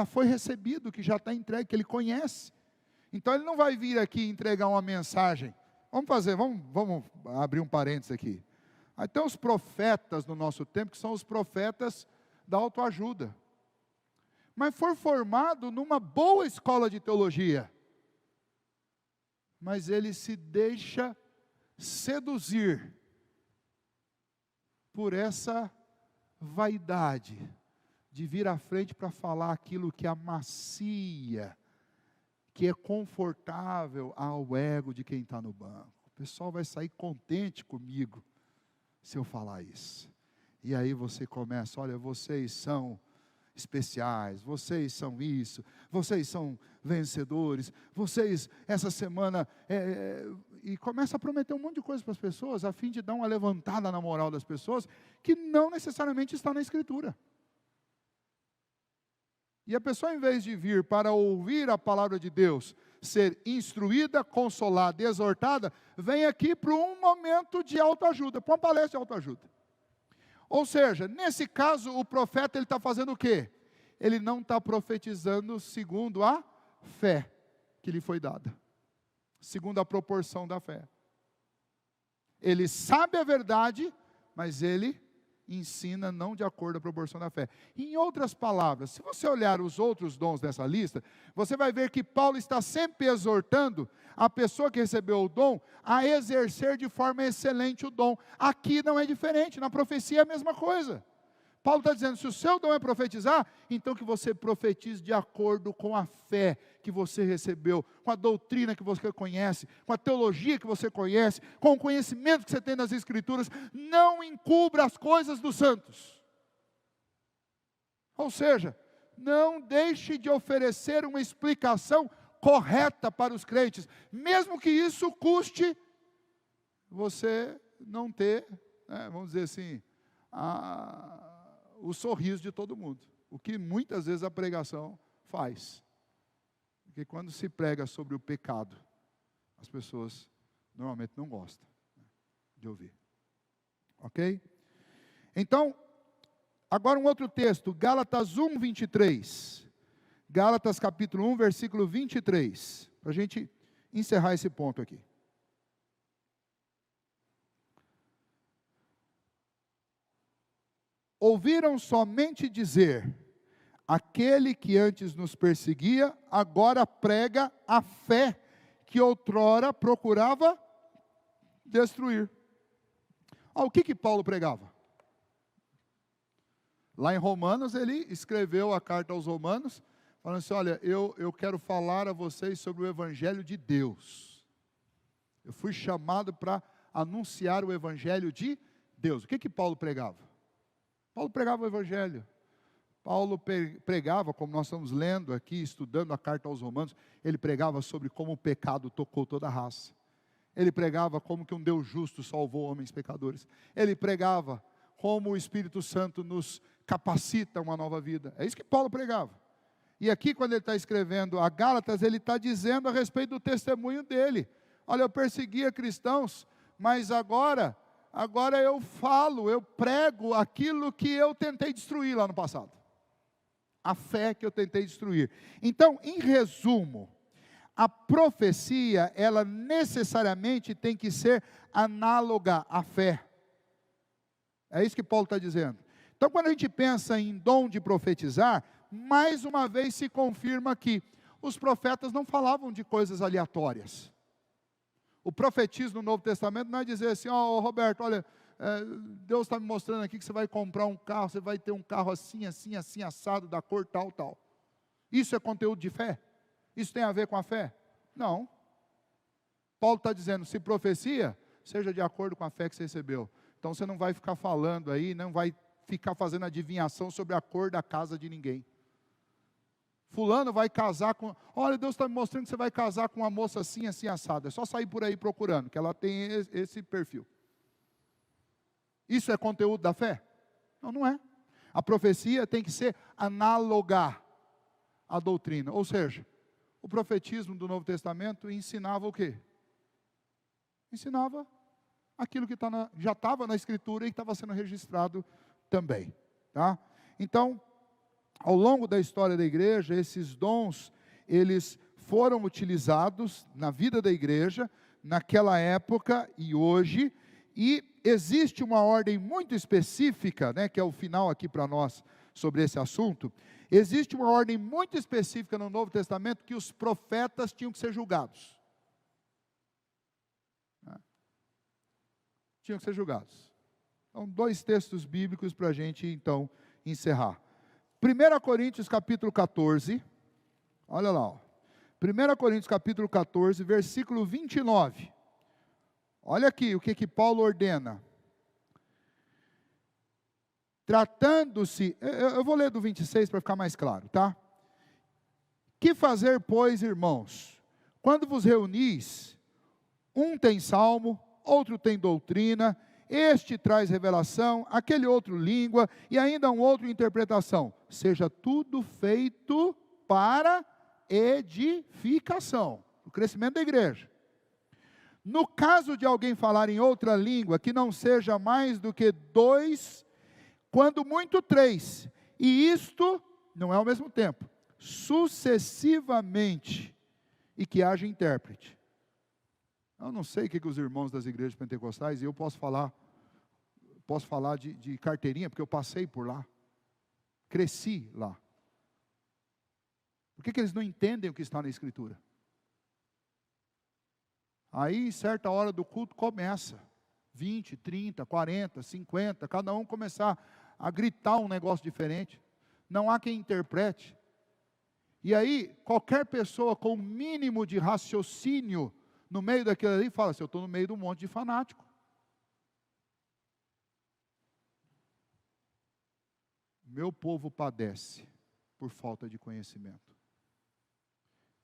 foi recebido, o que já está entregue, que ele conhece. Então, ele não vai vir aqui entregar uma mensagem. Vamos abrir um parênteses aqui. Aí tem os profetas no nosso tempo, que são os profetas da autoajuda. Mas foi formado numa boa escola de teologia. Mas ele se deixa seduzir por essa vaidade de vir à frente para falar aquilo que amacia, que é confortável ao ego de quem está no banco. O pessoal vai sair contente comigo se eu falar isso. E aí você começa, olha, vocês são especiais, vocês são isso, vocês são vencedores, vocês, essa semana, e começa a prometer um monte de coisa para as pessoas, a fim de dar uma levantada na moral das pessoas, que não necessariamente está na Escritura. E a pessoa, em vez de vir para ouvir a palavra de Deus, ser instruída, consolada, exortada, vem aqui para um momento de autoajuda, para uma palestra de autoajuda. Ou seja, nesse caso, o profeta ele está fazendo o quê? Ele não está profetizando segundo a fé que lhe foi dada, segundo a proporção da fé. Ele sabe a verdade, mas ele ensina não de acordo com a proporção da fé. Em outras palavras, se você olhar os outros dons dessa lista, você vai ver que Paulo está sempre exortando a pessoa que recebeu o dom a exercer de forma excelente o dom. Aqui não é diferente, na profecia é a mesma coisa. Paulo está dizendo, se o seu dom é profetizar, então que você profetize de acordo com a fé que você recebeu, com a doutrina que você conhece, com a teologia que você conhece, com o conhecimento que você tem das Escrituras. Não encubra as coisas dos santos. Ou seja, não deixe de oferecer uma explicação correta para os crentes, mesmo que isso custe você não ter, vamos dizer assim, o sorriso de todo mundo, o que muitas vezes a pregação faz, porque quando se prega sobre o pecado, as pessoas normalmente não gostam de ouvir, ok? Então, agora um outro texto, Gálatas 1, 23, Gálatas capítulo 1, versículo 23, para a gente encerrar esse ponto aqui. Ouviram somente dizer, aquele que antes nos perseguia, agora prega a fé que outrora procurava destruir. O que Paulo pregava? Lá em Romanos, ele escreveu a carta aos Romanos, falando assim, olha, eu quero falar a vocês sobre o Evangelho de Deus. Eu fui chamado para anunciar o Evangelho de Deus. O que Paulo pregava? Paulo pregava o Evangelho. Paulo pregava, como nós estamos lendo aqui, estudando a carta aos Romanos, ele pregava sobre como o pecado tocou toda a raça. Ele pregava como que um Deus justo salvou homens pecadores. Ele pregava como o Espírito Santo nos capacita a uma nova vida. É isso que Paulo pregava. E aqui, quando ele está escrevendo a Gálatas, ele está dizendo a respeito do testemunho dele. Olha, eu perseguia cristãos, mas agora eu prego aquilo que eu tentei destruir lá no passado. A fé que eu tentei destruir. Então, em resumo, a profecia, ela necessariamente tem que ser análoga à fé. É isso que Paulo está dizendo. Então, quando a gente pensa em dom de profetizar, mais uma vez se confirma que os profetas não falavam de coisas aleatórias. O profetismo no Novo Testamento não é dizer assim, Roberto, olha, Deus está me mostrando aqui que você vai comprar um carro, você vai ter um carro assim, assim, assim, assado, da cor tal, tal. Isso é conteúdo de fé? Isso tem a ver com a fé? Não. Paulo está dizendo, se profecia, seja de acordo com a fé que você recebeu. Então você não vai ficar falando aí, não vai ficar fazendo adivinhação sobre a cor da casa de ninguém. Fulano vai casar com... Olha, Deus está me mostrando que você vai casar com uma moça assim, assim, assada. É só sair por aí procurando, que ela tem esse perfil. Isso é conteúdo da fé? Não, não é. A profecia tem que ser análoga à doutrina. Ou seja, o profetismo do Novo Testamento ensinava o quê? Ensinava aquilo que já estava na Escritura e que estava sendo registrado também. Tá? Então, ao longo da história da igreja, esses dons, eles foram utilizados na vida da igreja, naquela época e hoje, e existe uma ordem muito específica, né, que é o final aqui para nós sobre esse assunto. Existe uma ordem muito específica no Novo Testamento que os profetas tinham que ser julgados. Tinham que ser julgados. Então, 2 textos bíblicos para a gente, então, encerrar. 1 Coríntios capítulo 14, olha lá, ó. 1 Coríntios capítulo 14, versículo 29. Olha aqui o que Paulo ordena. Tratando-se, eu vou ler do 26 para ficar mais claro, tá? Que fazer, pois, irmãos? Quando vos reunis, um tem salmo, outro tem doutrina, este traz revelação, aquele outro língua, e ainda um outro interpretação. Seja tudo feito para edificação, o crescimento da igreja. No caso de alguém falar em outra língua, que não seja mais do que 2, quando muito 3, e isto não é ao mesmo tempo, sucessivamente, e que haja intérprete. Eu não sei o que os irmãos das igrejas pentecostais, e eu posso falar de carteirinha, porque eu passei por lá, cresci lá. Por que eles não entendem o que está na Escritura? Aí, em certa hora do culto, começa, 20, 30, 40, 50, cada um começar a gritar um negócio diferente. Não há quem interprete. E aí, qualquer pessoa com o mínimo de raciocínio no meio daquilo ali, fala assim, eu estou no meio de um monte de fanático. Meu povo padece por falta de conhecimento.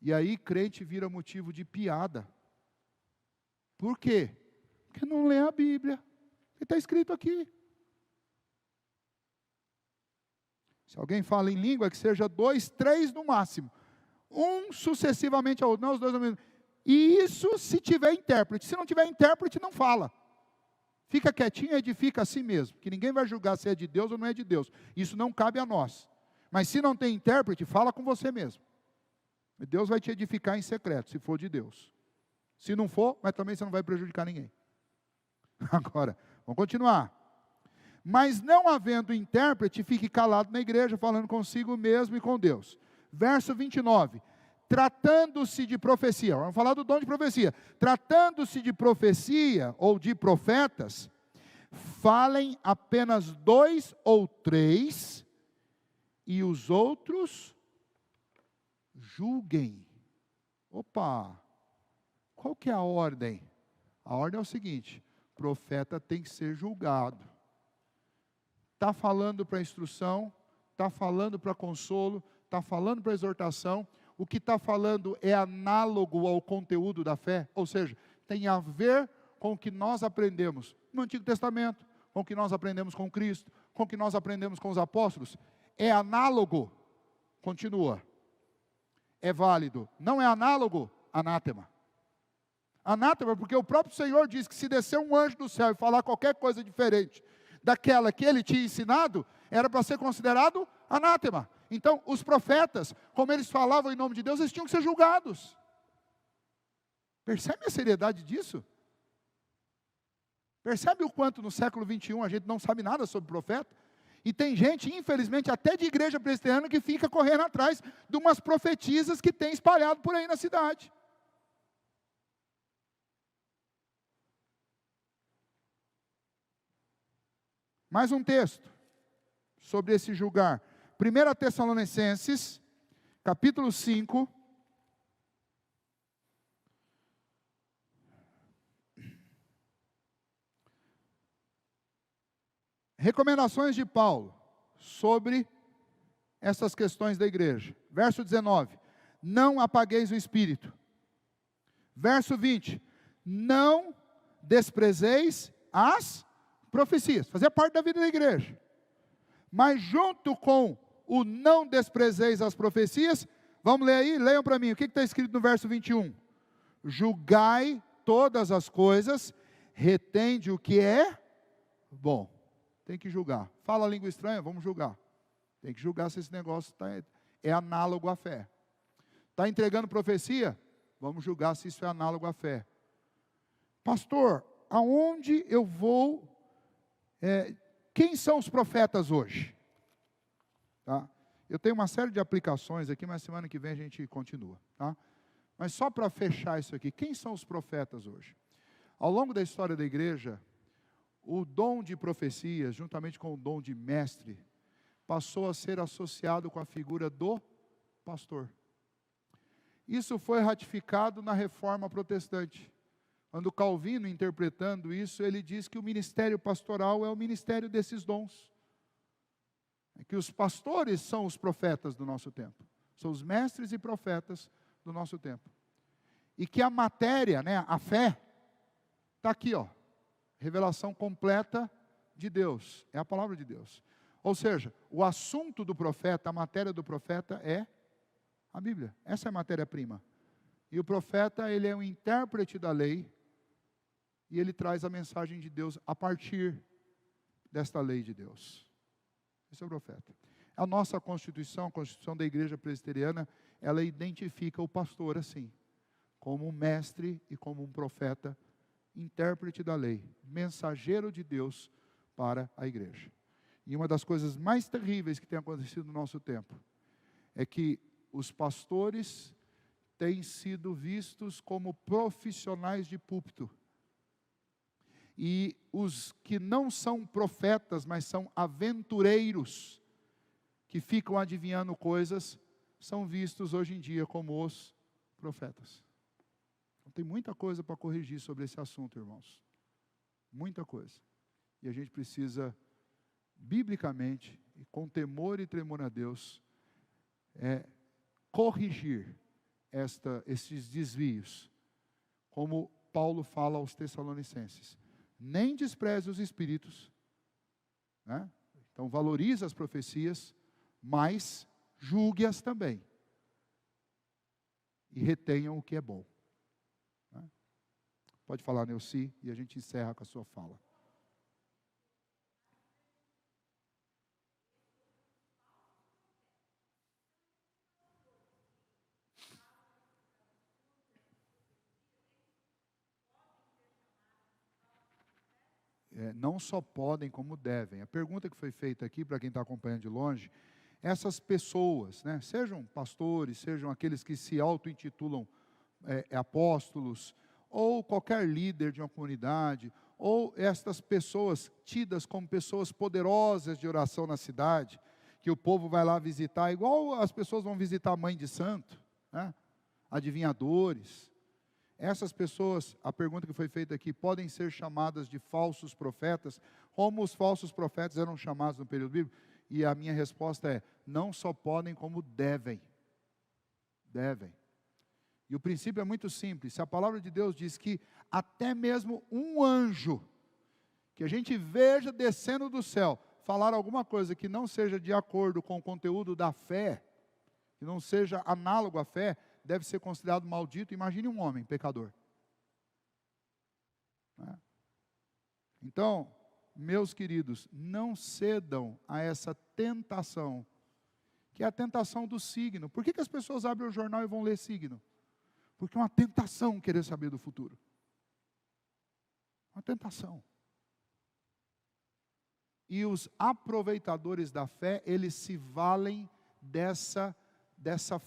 E aí, crente vira motivo de piada. Por quê? Porque não lê a Bíblia. Está escrito aqui. Se alguém fala em língua, que seja 2, 3 no máximo. Um sucessivamente ao outro, não os dois ao mesmo. E isso se tiver intérprete. Se não tiver intérprete, não fala. Fica quietinho e edifica a si mesmo. Que ninguém vai julgar se é de Deus ou não é de Deus. Isso não cabe a nós. Mas se não tem intérprete, fala com você mesmo. Deus vai te edificar em secreto, se for de Deus. Se não for, mas também você não vai prejudicar ninguém. Agora, vamos continuar. Mas não havendo intérprete, fique calado na igreja, falando consigo mesmo e com Deus. Verso 29. Tratando-se de profecia, vamos falar do dom de profecia. Tratando-se de profecia ou de profetas, falem apenas 2 ou 3, e os outros julguem. Opa! Qual que é a ordem? A ordem é o seguinte: profeta tem que ser julgado. Está falando para instrução, está falando para consolo, está falando para exortação. O que está falando é análogo ao conteúdo da fé, ou seja, tem a ver com o que nós aprendemos no Antigo Testamento, com o que nós aprendemos com Cristo, com o que nós aprendemos com os apóstolos. É análogo, continua. É válido. Não é análogo, anátema. Anátema, porque o próprio Senhor diz que se descer um anjo do céu e falar qualquer coisa diferente daquela que ele tinha ensinado, era para ser considerado anátema. Então, os profetas, como eles falavam em nome de Deus, eles tinham que ser julgados. Percebe a seriedade disso? Percebe o quanto no século 21 a gente não sabe nada sobre profeta? E tem gente, infelizmente, até de igreja presbiteriana, que fica correndo atrás de umas profetisas que tem espalhado por aí na cidade. Mais um texto sobre esse julgar. 1 Tessalonicenses, capítulo 5. Recomendações de Paulo sobre essas questões da igreja. Verso 19. Não apagueis o espírito. Verso 20. Não desprezeis as profecias. Fazia parte da vida da igreja. Mas junto com o não desprezeis as profecias, vamos ler aí, leiam para mim, o que está escrito no verso 21? Julgai todas as coisas, retende o que é bom. Tem que julgar. Fala a língua estranha, vamos julgar. Tem que julgar se esse negócio é análogo à fé. Está entregando profecia? Vamos julgar se isso é análogo à fé. Pastor, aonde eu vou Quem são os profetas hoje? Tá? Eu tenho uma série de aplicações aqui, mas semana que vem a gente continua. Tá? Mas só para fechar isso aqui, quem são os profetas hoje? Ao longo da história da igreja, o dom de profecia, juntamente com o dom de mestre, passou a ser associado com a figura do pastor. Isso foi ratificado na Reforma Protestante. Quando Calvino, interpretando isso, ele diz que o ministério pastoral é o ministério desses dons. É que os pastores são os profetas do nosso tempo. São os mestres e profetas do nosso tempo. E que a matéria, a fé, está aqui, revelação completa de Deus. É a palavra de Deus. Ou seja, o assunto do profeta, a matéria do profeta é a Bíblia. Essa é a matéria-prima. E o profeta, ele é um intérprete da lei, e ele traz a mensagem de Deus a partir desta lei de Deus. Esse é o profeta. A nossa Constituição, a Constituição da Igreja Presbiteriana, ela identifica o pastor assim, como um mestre e como um profeta, intérprete da lei, mensageiro de Deus para a igreja. E uma das coisas mais terríveis que tem acontecido no nosso tempo, é que os pastores têm sido vistos como profissionais de púlpito. E os que não são profetas, mas são aventureiros, que ficam adivinhando coisas, são vistos hoje em dia como os profetas. Então, tem muita coisa para corrigir sobre esse assunto, irmãos. Muita coisa. E a gente precisa, biblicamente, e com temor e tremor a Deus, corrigir esses desvios. Como Paulo fala aos Tessalonicenses. Nem despreze os espíritos, então valorize as profecias, mas julgue-as também, e retenham o que é bom. Pode falar, Neuci, e a gente encerra com a sua fala. Não só podem, como devem. A pergunta que foi feita aqui, para quem está acompanhando de longe, essas pessoas, sejam pastores, sejam aqueles que se auto-intitulam apóstolos, ou qualquer líder de uma comunidade, ou estas pessoas tidas como pessoas poderosas de oração na cidade, que o povo vai lá visitar, igual as pessoas vão visitar a mãe de santo, adivinhadores. Essas pessoas, a pergunta que foi feita aqui, podem ser chamadas de falsos profetas, como os falsos profetas eram chamados no período bíblico? E a minha resposta é, não só podem, como devem. Devem. E o princípio é muito simples. Se a palavra de Deus diz que até mesmo um anjo, que a gente veja descendo do céu, falar alguma coisa que não seja de acordo com o conteúdo da fé, que não seja análogo à fé, deve ser considerado maldito. Imagine um homem pecador. Então, meus queridos, não cedam a essa tentação, que é a tentação do signo. Por que as pessoas abrem o jornal e vão ler signo? Porque é uma tentação querer saber do futuro. Uma tentação. E os aproveitadores da fé, eles se valem dessa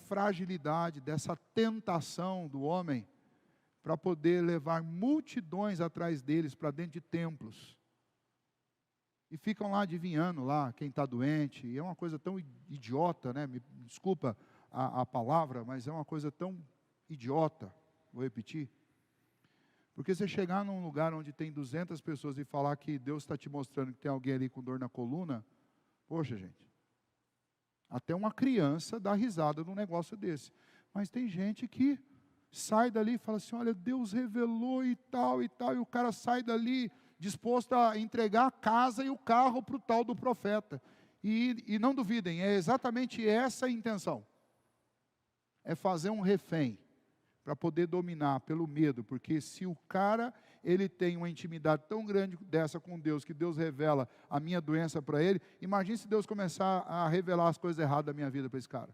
fragilidade, dessa tentação do homem, para poder levar multidões atrás deles, para dentro de templos. E ficam lá adivinhando lá quem está doente. E é uma coisa tão idiota, me desculpa a palavra, mas é uma coisa tão idiota, vou repetir. Porque você chegar num lugar onde tem 200 pessoas e falar que Deus está te mostrando que tem alguém ali com dor na coluna, poxa, gente, até uma criança dá risada num negócio desse. Mas tem gente que sai dali e fala assim, olha, Deus revelou e tal, e o cara sai dali disposto a entregar a casa e o carro para o tal do profeta. E não duvidem, é exatamente essa a intenção. É fazer um refém, para poder dominar pelo medo, porque se o cara, ele tem uma intimidade tão grande dessa com Deus, que Deus revela a minha doença para ele, imagine se Deus começar a revelar as coisas erradas da minha vida para esse cara.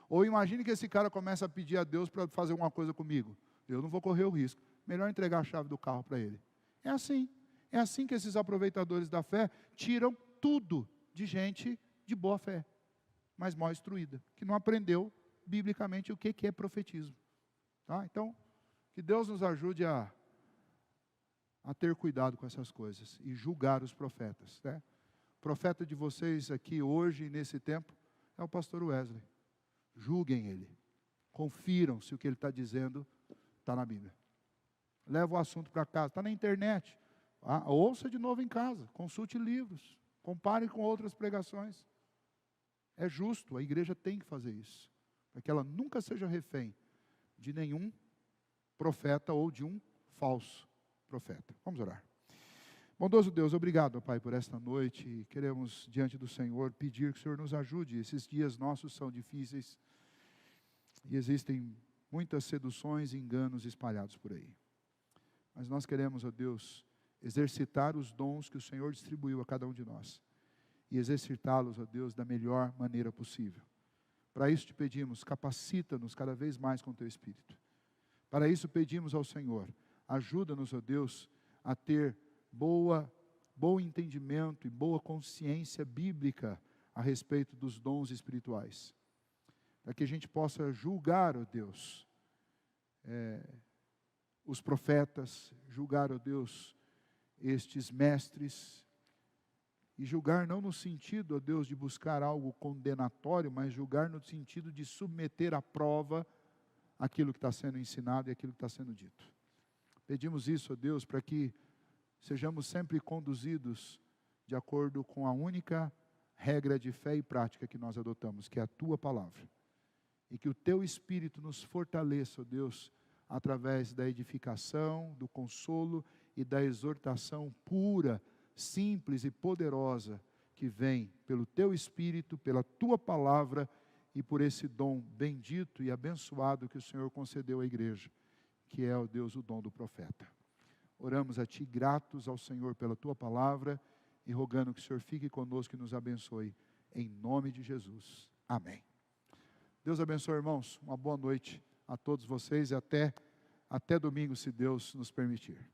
Ou imagine que esse cara começa a pedir a Deus para fazer alguma coisa comigo. Eu não vou correr o risco. Melhor entregar a chave do carro para ele. É assim. É assim que esses aproveitadores da fé tiram tudo de gente de boa fé, mas mal instruída, que não aprendeu biblicamente o que é profetismo. Tá? Então, que Deus nos ajude a ter cuidado com essas coisas e julgar os profetas. Né? O profeta de vocês aqui hoje, nesse tempo, é o pastor Wesley. Julguem ele. Confiram se o que ele está dizendo está na Bíblia. Leva o assunto para casa. Está na internet. Ouça de novo em casa. Consulte livros. Compare com outras pregações. É justo, a igreja tem que fazer isso. Para que ela nunca seja refém de nenhum profeta ou de um falso profeta. Vamos orar. Bondoso Deus, obrigado, Pai, por esta noite. E queremos, diante do Senhor, pedir que o Senhor nos ajude. Esses dias nossos são difíceis e existem muitas seduções e enganos espalhados por aí. Mas nós queremos, ó Deus, exercitar os dons que o Senhor distribuiu a cada um de nós e exercitá-los, ó Deus, da melhor maneira possível. Para isso te pedimos, capacita-nos cada vez mais com o Teu Espírito. Para isso pedimos ao Senhor, ajuda-nos, ó Deus, a ter bom entendimento e boa consciência bíblica a respeito dos dons espirituais. Para que a gente possa julgar, ó Deus, os profetas, julgar, ó Deus, estes mestres, e julgar não no sentido, ó Deus, de buscar algo condenatório, mas julgar no sentido de submeter à prova aquilo que está sendo ensinado e aquilo que está sendo dito. Pedimos isso, ó Deus, para que sejamos sempre conduzidos de acordo com a única regra de fé e prática que nós adotamos, que é a Tua Palavra. E que o Teu Espírito nos fortaleça, ó Deus, através da edificação, do consolo e da exortação pura, simples e poderosa, que vem pelo Teu Espírito, pela Tua Palavra e por esse dom bendito e abençoado que o Senhor concedeu à igreja, que é, ó Deus, o dom do profeta. Oramos a Ti, gratos ao Senhor pela Tua Palavra e rogando que o Senhor fique conosco e nos abençoe, em nome de Jesus. Amém. Deus abençoe, irmãos. Uma boa noite a todos vocês e até domingo, se Deus nos permitir.